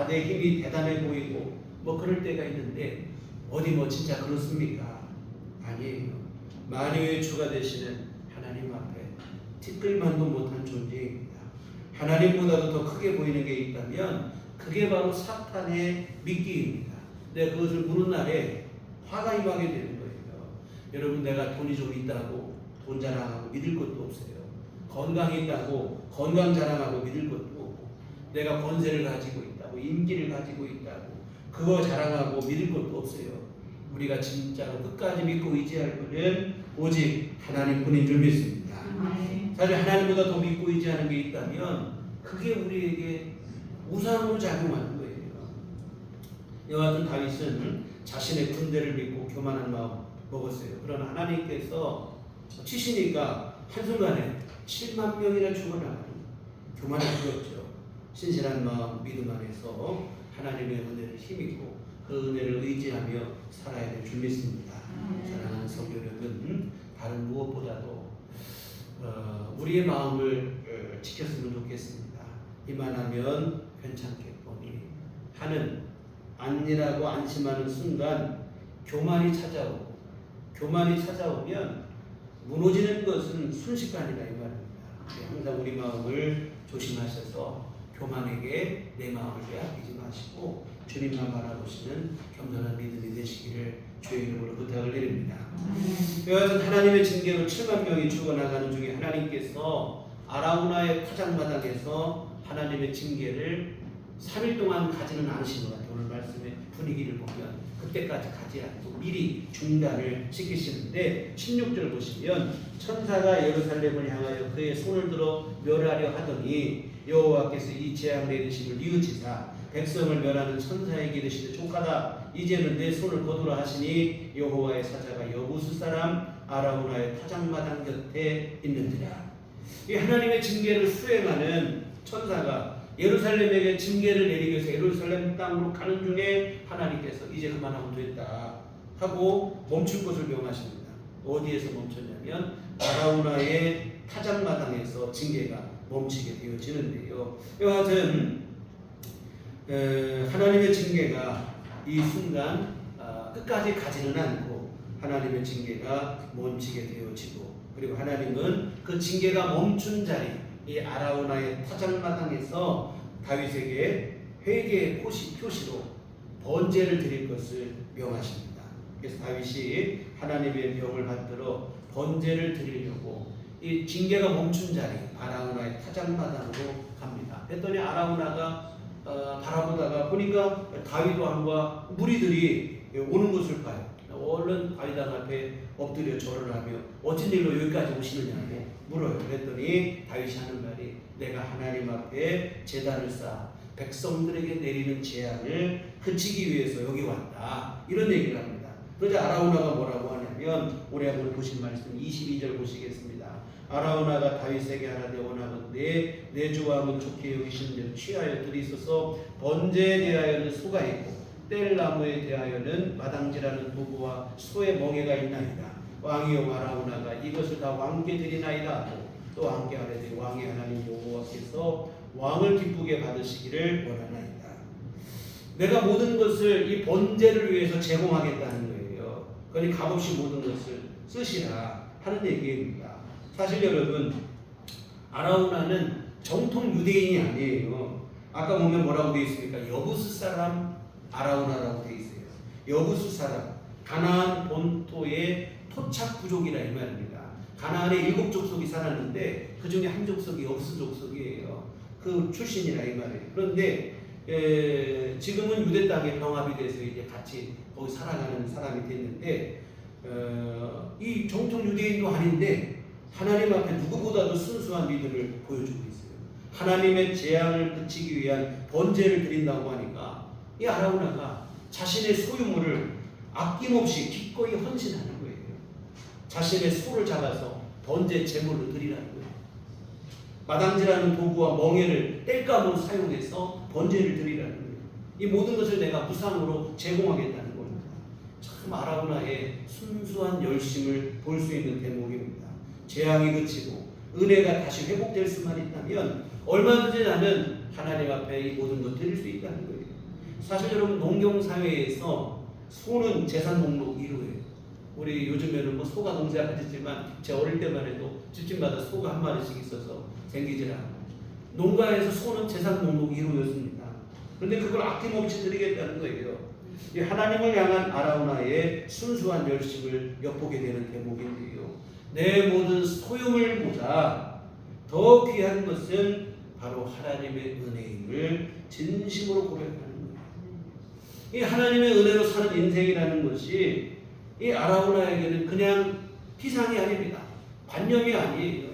내 힘이 대단해 보이고 뭐 그럴 때가 있는데 어디 뭐 진짜 그렇습니까? 아니에요. 만유의 주가 되시는 하나님 앞에 티끌만도 못한 존재입니다. 하나님보다도 더 크게 보이는 게 있다면 그게 바로 사탄의 미끼입니다. 내가 그것을 무는 날에 화가 임하게 되는 거예요. 여러분 내가 돈이 좀 있다고 돈 자랑하고 믿을 것도 없어요. 건강이 있다고 건강 자랑하고 믿을 것도 없고 내가 권세를 가지고 있다고 인기를 가지고 있다고 그거 자랑하고 믿을 것도 없어요. 우리가 진짜로 끝까지 믿고 의지할 것은 오직 하나님뿐인 줄 믿습니다. 사실 하나님보다 더 믿고 의지하는 게 있다면 그게 우리에게 우상으로 작용하는 거예요. 이와 같은 다윗은 자신의 군대를 믿고 교만한 마음 먹었어요. 그러나 하나님께서 치시니까 한순간에 7만 명이나 죽어나가는 교만할 수 없죠. 신실한 마음 믿음 안에서 하나님의 은혜를 힘입고 그 은혜를 의지하며 살아야 될 줄 믿습니다. 사랑하는 성도 여러분, 다른 무엇보다도 우리의 마음을 지켰으면 좋겠습니다. 이만하면 괜찮겠거니 하는 안일하고 안심하는 순간 교만이 찾아오고 교만이 찾아오면 무너지는 것은 순식간이다 이 말입니다. 항상 우리 마음을 조심하셔서 교만에게 내 마음을 빼앗기지 마시고 주님만 바라보시는 겸손한 믿음이 되시기를 주의 이름으로 부탁을 드립니다. 여하튼 하나님의 징계로 7만 명이 죽어나가는 중에 하나님께서 아라우나의 타작마당에서 하나님의 징계를 3일 동안 가지는 않으신 것 같아요. 오늘 말씀의 분위기를 보면 그때까지 가지 않고 미리 중단을 시키시는데 16절 보시면 천사가 예루살렘을 향하여 그의 손을 들어 멸하려 하더니 여호와께서 이 재앙 내리심을 뉘우치사 백성을 멸하는 천사에게 이르시되 족하다 이제는 내 손을 거두라 하시니 여호와의 사자가 여부수 사람 아라우나의 타작마당 곁에 있는지라. 이 하나님의 징계를 수행하는 천사가 예루살렘에게 징계를 내리기 위해서 예루살렘 땅으로 가는 중에 하나님께서 이제 그만하면 됐다 하고 멈출 것을 명하십니다. 어디에서 멈췄냐면 아라우나의 타작마당에서 징계가 멈추게 되어지는데요. 여하튼 하나님의 징계가 이 순간 끝까지 가지는 않고 하나님의 징계가 멈추게 되어지고 그리고 하나님은 그 징계가 멈춘 자리 이 아라우나의 타작마당에서 다윗에게 회개의 표시로 번제를 드릴 것을 명하십니다. 그래서 다윗이 하나님의 명을 받들어 번제를 드리려고 이 징계가 멈춘 자리 아라우나의 타작마당으로 갑니다. 했더니 아라우나가 바라보다가 보니까 다윗 왕과 무리들이 오는 것을 봐요. 얼른 다윗 왕 앞에 엎드려 절을 하며 어쩐 일로 여기까지 오시느냐고 물어요. 그랬더니 다윗이 하는 말이 내가 하나님 앞에 제단을 쌓아 백성들에게 내리는 재앙을 그치기 위해서 여기 왔다. 이런 얘기를 합니다. 그러자 아라우나가 뭐라고 하냐면 오래 한번 보신 말씀 22절 보시겠습니다. 아라우나가 다윗에게 하라되 원하건대 내 주 왕은 좋게 여기시는 대로 취하여 들이소서 번제에 대하여는 소가 있고 뗄나무에 대하여는 마당지라는 도구와 소의 멍에가 있나이다. 왕이여 아라우나가 이것을 다 왕께 드리나이다. 또 왕께 하라되 왕의 하나님 여호와께서 왕을 기쁘게 받으시기를 원하나이다. 내가 모든 것을 이 번제를 위해서 제공하겠다는 거예요. 그러니 값없이 모든 것을 쓰시라 하는 얘기입니다. 사실 여러분 아라우나는 정통 유대인이 아니에요. 아까 보면 뭐라고 되어 있습니까? 여부수 사람 아라우나라고 되어 있어요. 여부수 사람 가나안 본토의 토착 부족이라 이 말입니다. 가나안에 7족속이 살았는데 그 중에 한 족속이 여부수 족속이에요. 그 출신이라 이 말이에요. 그런데 지금은 유대 땅에 병합이 돼서 이제 같이 거기 살아가는 사람이 됐는데 이 정통 유대인도 아닌데 하나님 앞에 누구보다도 순수한 믿음을 보여주고 있어요. 하나님의 재앙을 그치기 위한 번제를 드린다고 하니까 이 아라우나가 자신의 소유물을 아낌없이 기꺼이 헌신하는 거예요. 자신의 소를 잡아서 번제 제물로 드리라는 거예요. 마당지라는 도구와 멍에를 뗄감으로 사용해서 번제를 드리라는 거예요. 이 모든 것을 내가 무상으로 제공하겠다는 겁니다. 참 아라우나의 순수한 열심을 볼 수 있는 대목입니다. 재앙이 그치고 은혜가 다시 회복될 수만 있다면 얼마든지 나는 하나님 앞에 이 모든 것 드릴 수 있다는 거예요. 사실 여러분 농경사회에서 소는 재산 목록 1호예요. 우리 요즘에는 뭐 소가 농사하지만 제 어릴 때만 해도 집집마다 소가 한 마리씩 있어서 생기질 않아요. 농가에서 소는 재산 목록 1호였습니다. 그런데 그걸 아낌없이 드리겠다는 거예요. 이 하나님을 향한 아라우나의 순수한 열심을 엿보게 되는 대목인데요. 내 모든 소유물보다 더 귀한 것은 바로 하나님의 은혜임을 진심으로 고백하는 거예요. 이 하나님의 은혜로 사는 인생이라는 것이 이 아라우나에게는 그냥 피상이 아닙니다. 관념이 아니에요.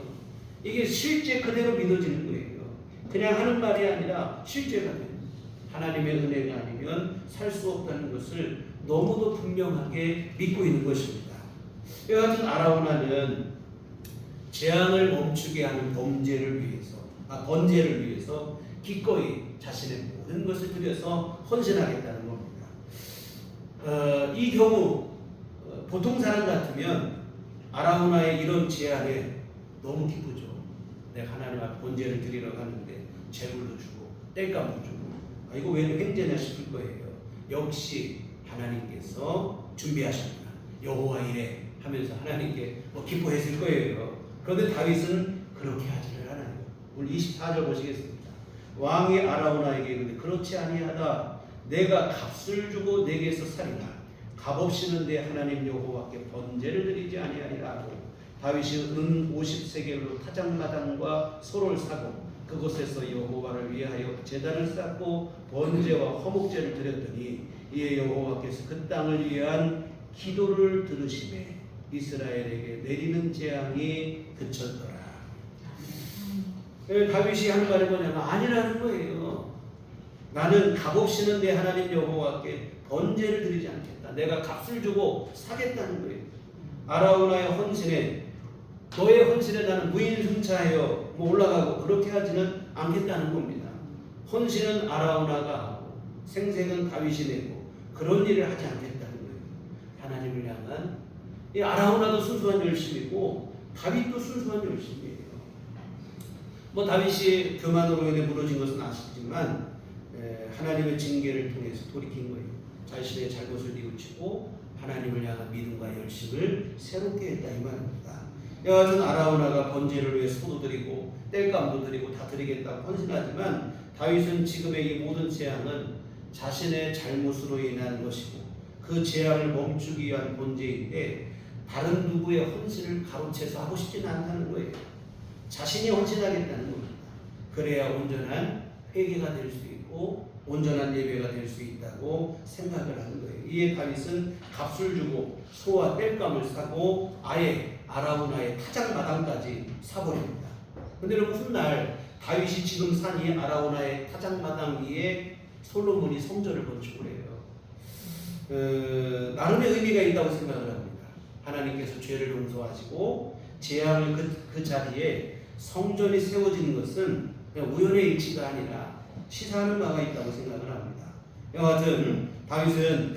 이게 실제 그대로 믿어지는 거예요. 그냥 하는 말이 아니라 실제가 돼요. 하나님의 은혜가 아니면 살 수 없다는 것을 너무도 분명하게 믿고 있는 것입니다. 여하튼 아라우나는 재앙을 멈추게 하는 번제를 위해서 기꺼이 자신의 모든 것을 들여서 헌신하겠다는 겁니다. 이 경우 보통 사람 같으면 아라우나의 이런 제안에 너무 기쁘죠. 내가 하나님 앞에 번제를 드리러 가는데 제물도 주고 땔감도 주고 이거 왜 횡재냐 싶을 거예요. 역시 하나님께서 준비하셨구나. 여호와 이래 하면서 하나님께 뭐 기뻐했을 거예요. 그런데 다윗은 그렇게 하지를 않아요. 오늘 24절 보시겠습니다. 왕이 아라우나에게 이르되 그렇지 아니하다. 내가 값을 주고 내게서 살이나 값없이는 내 하나님 여호와께 번제를 드리지 아니하리라 하고 다윗이 은 50세겔로 타작마당과 소를 사고 그곳에서 여호와를 위하여 제단을 쌓고 번제와 화목제를 드렸더니 이에 여호와께서 그 땅을 위한 기도를 들으시매 이스라엘에게 내리는 재앙이 그쳤더라. 다윗이 하는 말이 뭐냐면 아니라는 거예요. 나는 값없이는 내 하나님 여호와께 번제를 드리지 않겠다. 내가 값을 주고 사겠다는 거예요. 아라우나의 헌신에 너의 헌신에 나는 무인승차하여 뭐 올라가고 그렇게 하지는 않겠다는 겁니다. 헌신은 아라우나가 하고 생색은 다윗이 내고 그런 일을 하지 않겠다는 거예요. 하나님을 향한 이 아라우나도 순수한 열심이고 다윗도 순수한 열심이에요. 뭐 다윗이 교만으로 인해 무너진 것은 아시지만 하나님의 징계를 통해서 돌이킨 거예요. 자신의 잘못을 뉘우치고 하나님을 향한 믿음과 열심을 새롭게 했다 이 말입니다. 여하튼 아라우나가 번제를 위해 소도 드리고 땔감도 드리고 다 드리겠다고 헌신하지만 다윗은 지금의 이 모든 재앙은 자신의 잘못으로 인한 것이고 그 재앙을 멈추기 위한 번제인데 다른 누구의 헌신을 가로채서 하고 싶지는 않다는 거예요. 자신이 헌신하겠다는 겁니다. 그래야 온전한 회개가 될 수 있고 온전한 예배가 될 수 있다고 생각을 하는 거예요. 이에 다윗은 값을 주고 소와 땔감을 사고 아예 아라우나의 타작마당까지 사버립니다. 그런데 무슨 날 다윗이 지금 산 이 아라우나의 타작마당 위에 솔로몬이 성전을 건축을 해요. 나름의 의미가 있다고 생각을 합니다. 하나님께서 죄를 용서하시고 재앙을 그 자리에 성전이 세워지는 것은 그냥 우연의 일치가 아니라 시사하는 바가 있다고 생각을 합니다. 여하튼 다윗은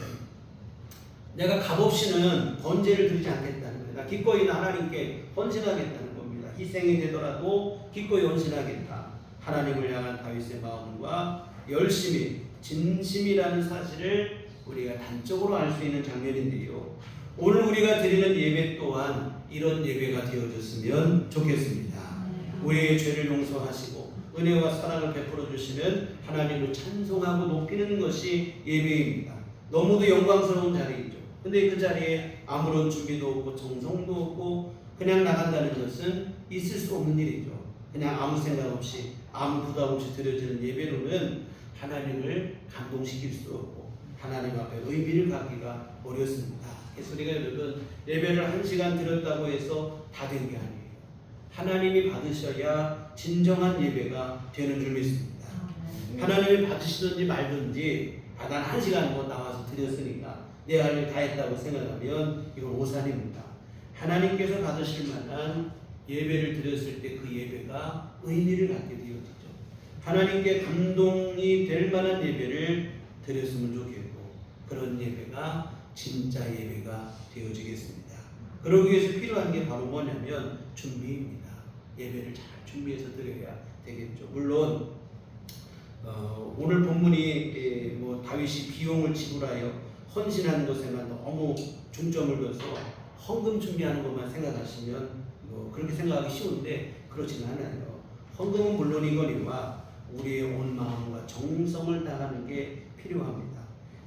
내가 값없이는 번제를 드리지 않겠다는 거예요. 나 기꺼이 하나님께 헌신하겠다는 겁니다. 희생이 되더라도 기꺼이 헌신하겠다. 하나님을 향한 다윗의 마음과 열심이 진심이라는 사실을 우리가 단적으로 알 수 있는 장면인데요. 오늘 우리가 드리는 예배 또한 이런 예배가 되어졌으면 좋겠습니다. 우리의 죄를 용서하시고 은혜와 사랑을 베풀어 주시는 하나님을 찬송하고 높이는 것이 예배입니다. 너무도 영광스러운 자리이죠. 근데 그 자리에 아무런 준비도 없고 정성도 없고 그냥 나간다는 것은 있을 수 없는 일이죠. 그냥 아무 생각 없이 아무 부담 없이 드려지는 예배로는 하나님을 감동시킬 수 없고 하나님 앞에 의미를 갖기가 어렵습니다. 그래서 우리가 여러분 예배를 1시간 드렸다고 해서 다 된 게 아니에요. 하나님이 받으셔야 진정한 예배가 되는 줄 믿습니다. 하나님이 받으시든지 말든지 난 1시간 뭐 나와서 드렸으니까 내 할 일 다 했다고 생각하면 이건 오산입니다. 하나님께서 받으실 만한 예배를 드렸을 때 그 예배가 의미를 갖게 되어지죠. 하나님께 감동이 될 만한 예배를 드렸으면 좋겠고 그런 예배가 진짜 예배가 되어지겠습니다. 그러기 위해서 필요한 게 바로 뭐냐면 준비입니다. 예배를 잘 준비해서 드려야 되겠죠. 물론 오늘 본문이 뭐 다윗이 비용을 지불하여 헌신하는 것에만 너무 중점을 둬서 헌금 준비하는 것만 생각하시면 뭐 그렇게 생각하기 쉬운데 그렇지는 않아요. 헌금은 물론이거니와 우리의 온 마음과 정성을 다하는 게 필요합니다.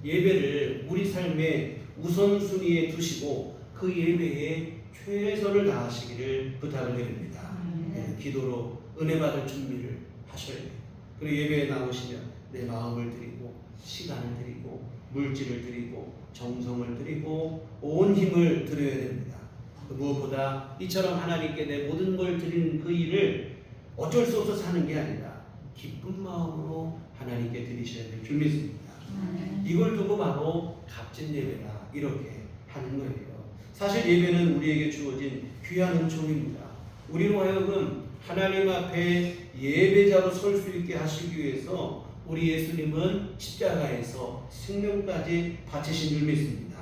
예배를 우리 삶의 우선순위에 두시고 그 예배에 최선을 다하시기를 부탁을 드립니다. 기도로 은혜 받을 준비를 하셔야 돼요. 그리고 예배에 나오시면 내 마음을 드리고 시간을 드리고 물질을 드리고 정성을 드리고 온 힘을 드려야 됩니다. 무엇보다 이처럼 하나님께 내 모든 걸 드리는 그 일을 어쩔 수 없어서 하는 게 아니라 기쁜 마음으로 하나님께 드리셔야 될 줄 믿습니다. 이걸 두고 바로 값진 예배라 이렇게 하는 거예요. 사실 예배는 우리에게 주어진 귀한 은총입니다. 우리로 하여금 하나님 앞에 예배자로 설 수 있게 하시기 위해서 우리 예수님은 십자가에서 생명까지 바치신 줄 믿습니다.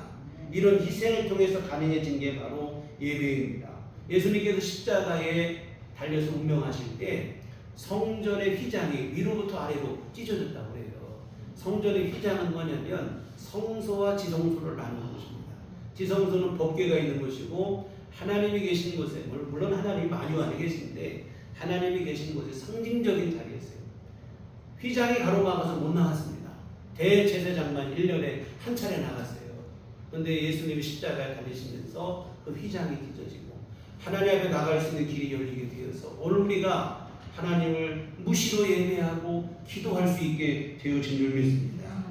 이런 희생을 통해서 가능해진 게 바로 예배입니다. 예수님께서 십자가에 달려서 운명하실 때 성전의 휘장이 위로부터 아래로 찢어졌다고 해요. 성전의 휘장은 뭐냐면 성소와 지성소를 나누는 것입니다. 지성소는 법궤가 있는 곳이고 하나님이 계신 곳에, 물론 하나님이 만유 안에 계신데 하나님이 계신 곳에 상징적인 자리였어요. 휘장이 가로막아서 못 나갔습니다. 대제사장만 1년에 한 차례 나갔어요. 그런데 예수님이 십자가에 달리시면서 그 휘장이 찢어지고 하나님 앞에 나갈 수 있는 길이 열리게 되어서 오늘 우리가 하나님을 무시로 예배하고 기도할 수 있게 되어진 줄 믿습니다.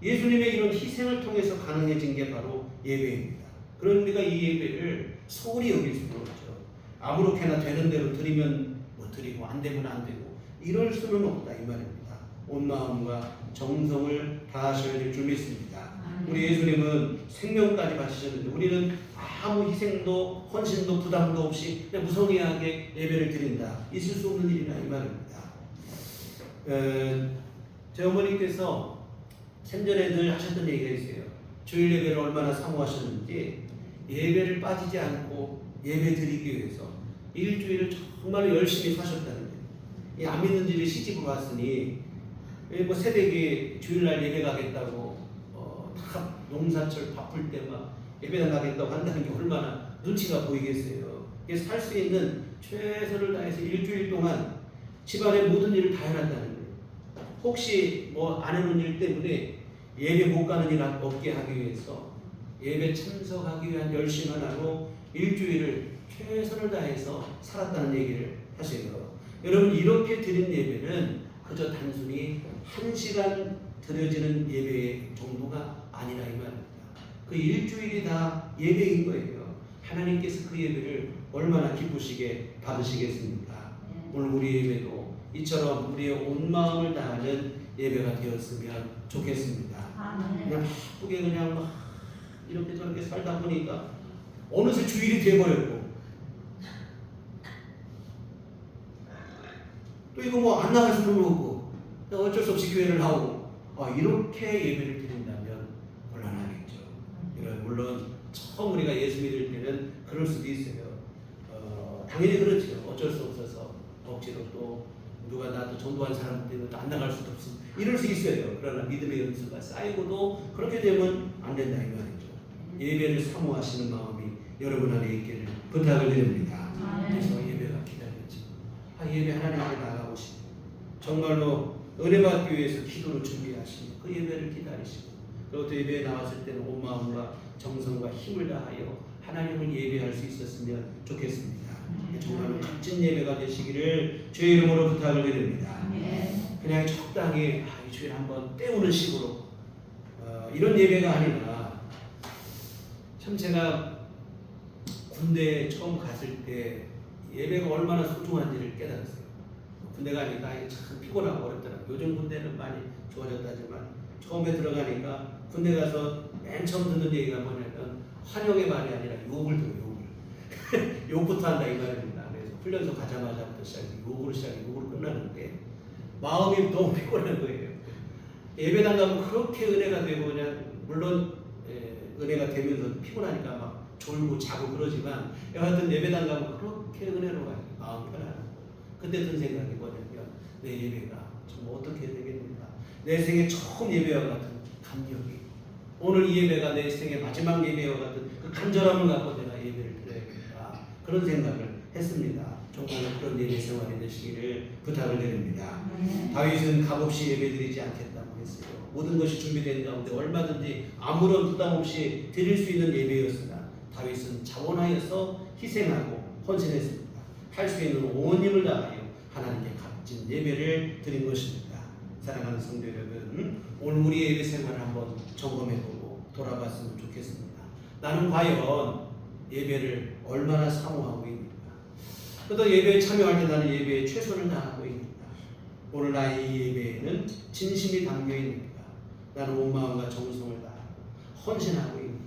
예수님의 이런 희생을 통해서 가능해진 게 바로 예배입니다. 그런 우리가 이 예배를 소홀히 여길 수는 없죠. 아무렇게나 되는 대로 드리면 뭐 드리고 안 되면 안 되고 이럴 수는 없다 이 말입니다. 온 마음과 정성을 다하셔야 될 줄 믿습니다. 우리 예수님은 생명까지 바치셨는데 우리는 아무 희생도 헌신도 부담도 없이 그냥 무성의하게 예배를 드린다. 있을 수 없는 일이다 이 말입니다. 제 어머니께서 생전에 늘 하셨던 얘기가 있어요. 주일 예배를 얼마나 사모하셨는지 예배를 빠지지 않고 예배 드리기 위해서 일주일을 정말로 열심히 사셨다는 거예요. 안 믿는 집에 시집을 왔으니 뭐 새벽에 주일날 예배 가겠다고 다 농사철 바쁠 때 막 예배 가겠다고 한다는 게 얼마나 눈치가 보이겠어요. 그래서 살 수 있는 최선을 다해서 일주일 동안 집안의 모든 일을 다 해놨다는 거예요. 혹시 뭐 안 해놓은 일 때문에 예배 못 가는 일 없게 하기 위해서 예배 참석하기 위한 열심 하나로 일주일을 최선을 다해서 살았다는 얘기를 하세요. 여러분 이렇게 드린 예배는 그저 단순히 1시간 드려지는 예배 정도가 아니라 이 말입니다. 그 일주일이 다 예배인 거예요. 하나님께서 그 예배를 얼마나 기쁘시게 받으시겠습니까? 오늘 우리 예배도 이처럼 우리의 온 마음을 다하는 예배가 되었으면 좋겠습니다. 그냥 바쁘게 그냥 막 이렇게 저렇게 살다 보니까 어느새 주일이 돼버렸고 또 이거 뭐 안 나갈 수는 없고 어쩔 수 없이 교회를 하고 이렇게 예배를 드린다면 곤란하겠죠. 물론 처음 우리가 예수 믿을 때는 그럴 수도 있어요. 당연히 그렇죠. 어쩔 수 없어서 억지로 또 누가 나도 전도한 사람 때문에 안 나갈 수도 없어. 이럴 수 있어요. 그러나 믿음의 연수가 쌓이고도 그렇게 되면 안 된다 이 말이죠. 예배를 사모하시는 마음이 여러분 안에 있기를 부탁을 드립니다. 그래서 예배가 기다렸죠. 예배 하나님 앞에 나가고 싶고 정말로 은혜 받기 위해서 기도를 준비하시고 그 예배를 기다리시고 그리고 또 예배에 나왔을 때는 온 마음과 정성과 힘을 다하여 하나님을 예배할 수 있었으면 좋겠습니다. 정말로 값진 예배가 되시기를 주의 이름으로 부탁을 드립니다. 그냥 적당히 이 주일 한번 때우는 식으로 이런 예배가 아니라 참 제가 군대에 처음 갔을 때 예배가 얼마나 소중한지를 깨달았어요. 군대 가니까 참 피곤하고 어렵더라고요. 요즘 군대는 많이 좋아졌다지만 처음에 들어가니까 군대 가서 맨 처음 듣는 얘기가 뭐냐면 환영의 말이 아니라 욕을 들어요. 욕부터 한다 이 말입니다. 그래서 훈련소 가자마자부터 욕으로 시작해 욕으로 끝나는데 마음이 너무 피곤한 거예요. 예배당 가면 그렇게 은혜가 되고 그냥 물론 은혜가 되면서 피곤하니까 막 졸고 자고 그러지만 여하튼 예배당 가면 그렇게 은혜로워요. 마음 편안하고 그때 든 생각이 뭐냐면 내 예배가 정말 어떻게 되겠는가. 내 생애 처음 예배와 같은 감격이 오늘 이 예배가 내 생애 마지막 예배와 같은 그 간절함을 갖고 내가 예배를 드려야겠다. 그런 생각을 했습니다. 정말 그런 예배 생활이 되시기를 부탁을 드립니다. 다윗은 값없이 예배드리지 않겠다고 했어요. 모든 것이 준비된 가운데 얼마든지 아무런 부담 없이 드릴 수 있는 예배였으나 다윗은 자원하여서 희생하고 헌신했습니다. 할 수 있는 온 힘을 다하여 하나님께 값진 예배를 드린 것입니다. 사랑하는 성도 여러분, 오늘 우리의 예배 생활을 한번 점검해보고 돌아봤으면 좋겠습니다. 나는 과연 예배를 얼마나 사모하고 있는가? 또 예배에 참여할 때 나는 예배에 최선을 다하고 있는가? 오늘 나의 예배에는 진심이 담겨 있는가? 나는 온 마음과 정성을 다하고 헌신하고 있는가?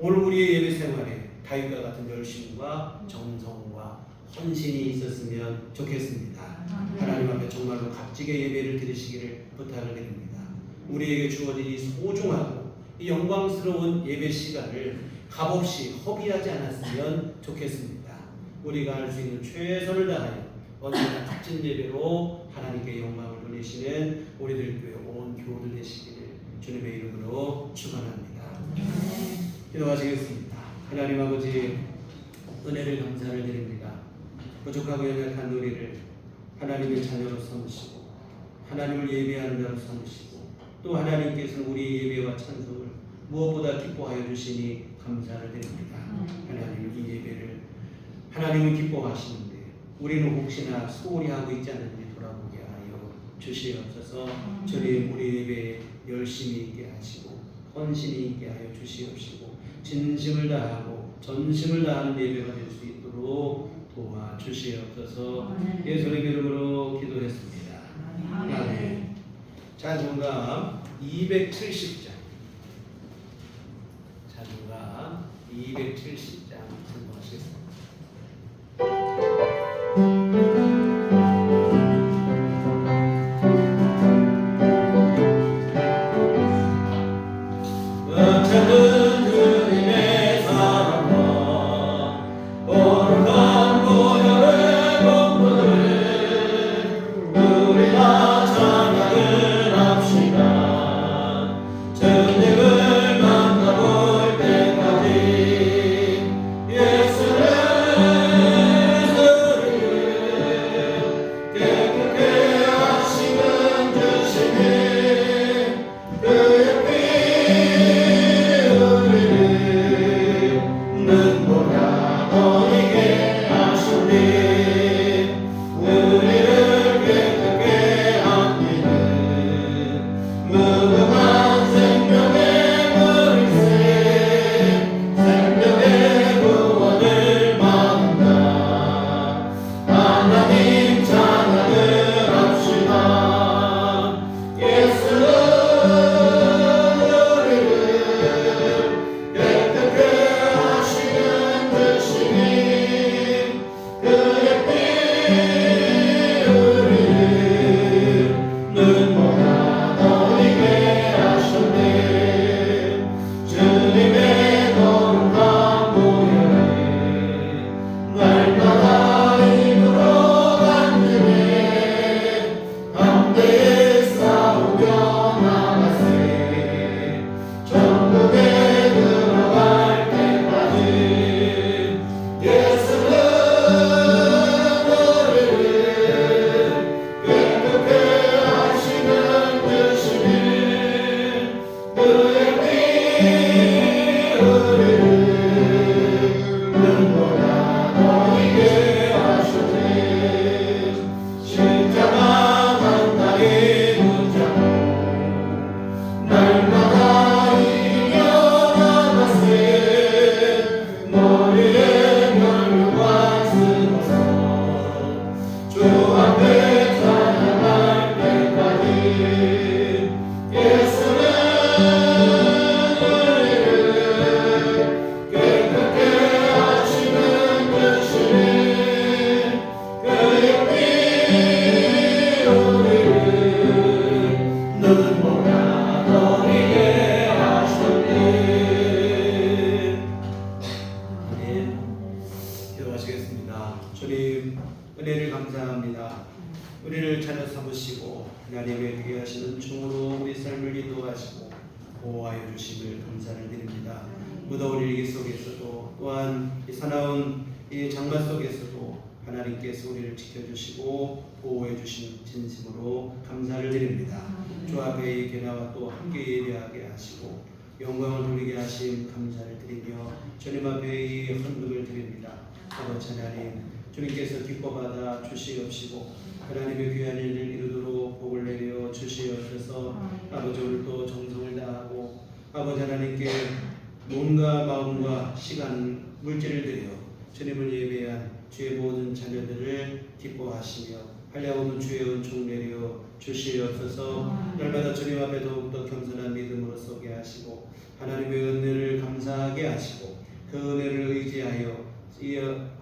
오늘 우리의 예배 생활에 다윗과 같은 열심과 정성과 헌신이 있었으면 좋겠습니다. 하나님 앞에 정말로 값지게 예배를 드리시기를 부탁을 드립니다. 우리에게 주어진 이 소중하고 이 영광스러운 예배 시간을 값없이 허비하지 않았으면 좋겠습니다. 우리가 할 수 있는 최선을 다하여 언제나 값진 예배로 하나님께 영광을 돌리시는 우리들 교회 온 교우들 되시기를 주님의 이름으로 축원합니다. 기도하시겠습니다. 하나님 아버지, 은혜를 감사를 드립니다. 부족하고 연약한 우리를 하나님의 자녀로 삼으시고 하나님을 예배하는 자로 삼으시고 또 하나님께서는 우리 예배와 찬송을 무엇보다 기뻐하여 주시니 감사를 드립니다. 하나님, 이 예배를 하나님은 기뻐하시는데 우리는 혹시나 소홀히 하고 있지 않은지 돌아보게 하여 주시옵소서. 주님, 우리 예배에 열심히 있게 하시고 헌신이 있게 하여 주시옵시고 진심을 다하고 전심을 다하는 예배가 될 수 있도록 도와주시옵소서. 예수의 이름으로 기도했습니다. 아멘. 찬송가 270장, 찬송가 270장 찬송하시겠습니다. 주님, 은혜를 감사합니다. 우리를 찾아 삼으시고 하나님의 되게 하시는 종으로 우리 삶을 인도하시고 보호하여 주심을 감사를 드립니다. 무더운 일기 속에서도 또한 이 사나운 이 장마 속에서도 하나님께서 우리를 지켜주시고 보호해 주신 진심으로 감사를 드립니다. 주 앞에 이 개나와 또 함께 예배하게 하시고 영광을 돌리게 하심 감사를 드리며 주님 앞에 이 헌금을 드립니다. 아버지 하나님, 주님께서 기뻐받아 주시옵시고 하나님의 귀한 일을 이루도록 복을 내려 주시옵소서. 아버지, 오늘도 정성을 다하고 아버지 하나님께 몸과 마음과 시간, 물질을 드려 주님을 예배한 주의 모든 자녀들을 기뻐하시며 하려오는 주의 은총 내려 주시옵소서. 날마다 주님 앞에 더욱더 겸손한 믿음으로 서게 하시고 하나님의 은혜를 감사하게 하시고 그 은혜를 의지하여 이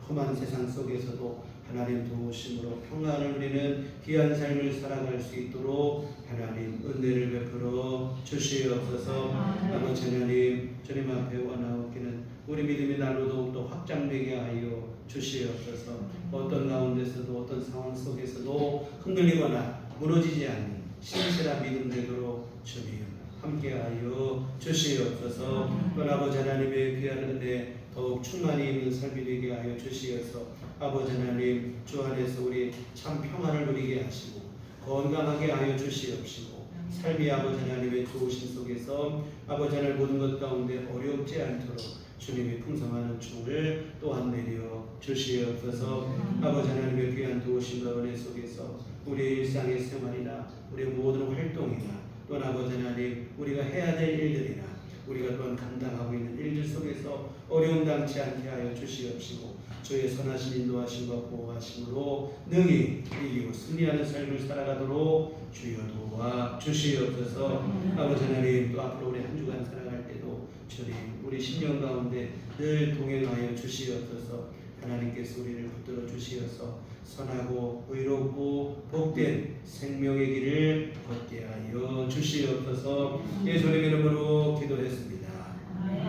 험한 세상 속에서도 하나님 도우심으로 평안을 누리는 귀한 삶을 살아갈 수 있도록 하나님 은혜를 베풀어 주시옵소서. 아버지 하나님, 주님 앞에 원하옵기는 우리 믿음이 날로 더욱더 확장되게 하여 주시옵소서. 어떤 가운데서도 어떤 상황 속에서도 흔들리거나 무너지지 않는 신실한 믿음 되도록 주님 함께하여 주시옵소서. 또 아버지 하나님의 귀한 은혜 더욱 충만히 있는 삶이 되게 하여 주시어서 아버지 하나님 주 안에서 우리 참 평안을 누리게 하시고 건강하게 하여 주시옵시고 삶이 아버지 하나님의 좋으신 속에서 아버지 하나님 모든 것 가운데 어렵지 않도록 주님의 풍성한 은총을 또한 내려 주시옵소서. 아버지 하나님의 귀한 도우심과 은혜 속에서 우리의 일상의 생활이나 우리의 모든 활동이나 또한 아버지 하나님 우리가 해야 될 일들이나 우리가 또한 감당하고 있는 일들 속에서 어려움 당치 않게 하여 주시옵시고 주의 선하신 인도하심과 보호하심으로 능히 이기고 승리하는 삶을 살아가도록 주여 도와 주시옵소서. 아버지 하나님 또 앞으로 우리 한 주간 살아갈 때도 주님 우리 심령 가운데 늘 동행하여 주시옵소서. 하나님께서 우리를 붙들어 주시어서 선하고 의롭고 복된 생명의 길을 걷게 하여 주시옵소서. 예수님 이름으로 기도했습니다.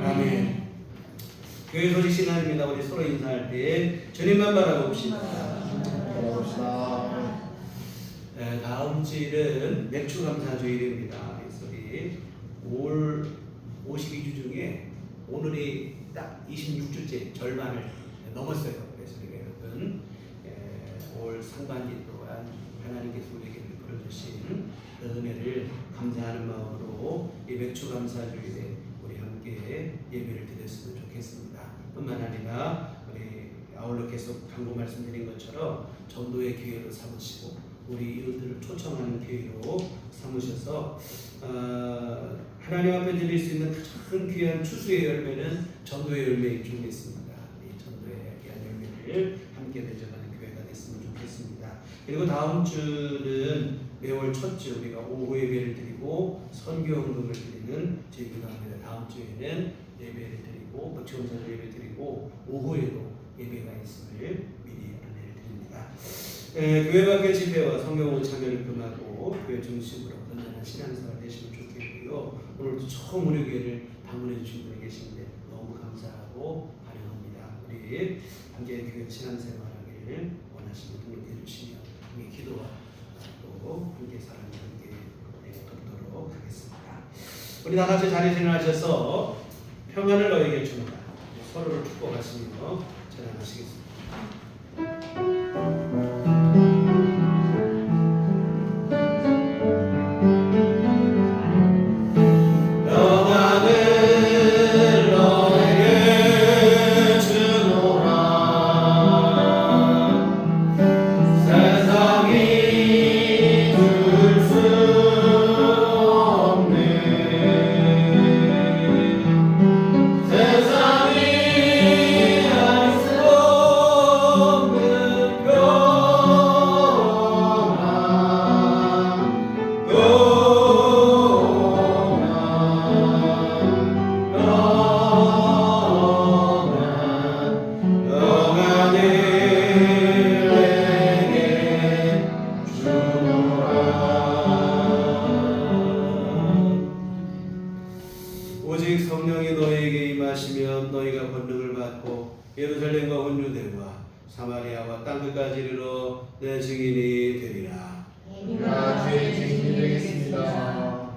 아멘. 교회 소식 시간입니다. 우리 서로 인사할 때 주님만 바라봅시다. 다음 주일은 맥주 감사 주일입니다. 그래서 우리 올 52주 중에 오늘이 딱 26주째 절반을 넘었어요. 그래서 우리 여러분 올 상반기 동안 하나님께서 우리에게 베풀어 주신 은혜를 감사하는 마음으로 이 맥주 감사 주일에 우리 함께 예배를 드렸으면 좋겠습니다. 뿐만 아니라 우리 아울러 계속 강구 말씀드린 것처럼 전도의 기회로 삼으시고 우리 이웃들을 초청하는 기회로 삼으셔서 하나님 앞에 드릴 수 있는 가장 귀한 추수의 열매는 전도의 열매인 줄 믿습니다. 이 전도의 귀한 열매를 함께 맺어가는 교회가 됐으면 좋겠습니다. 그리고 다음 주는 매월 첫 주 우리가 오후 예배를 드리고 선교 헌금을 드리는 주기도 합니다. 다음 주에는 예배를 드리고 맥주감사절 예배 드리고 오후에도 예배가 있음을 미리 안내를 드립니다. 교회 밖의 집회와 성경원 참여를 금하고 교회 중심으로 건전한 신앙생활 되시면 좋겠고요. 오늘도 처음 우리 교회를 방문해 주신 분이 계신데 너무 감사하고 환영합니다. 우리 함께 교회 신앙생활하기를 원하시는 등록해 주시면 함께 기도와 또 함께 사랑과 함께 돕도록 하겠습니다. 우리 다 같이 자리에 일어나셔서 평안을 너에게 주노라 서로를 축복하시며 찬양하시겠습니다. 오직 성령이 너희에게 임하시면 너희가 권능을 받고 예루살렘과 온 유대와 사마리아와 땅끝까지 이르러 내 증인이 되리라. 우리가 주의 증인이 되겠습니다.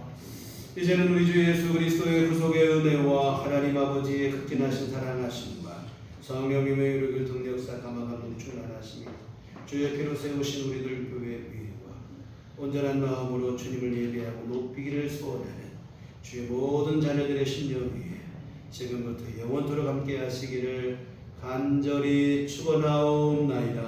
이제는 우리 주 예수 그리스도의 구속의 은혜와 하나님 아버지의 극진하신 사랑하심과 성령님의 이루길 등력사 감화감동 충만하시며 주의 피로 세우신 우리들 교회 위에와 온전한 마음으로 주님을 예배하고 높이기를 소원하는 주의 모든 자녀들의 심령 위에 지금부터 영원토록 함께 하시기를 간절히 축원하옵나이다.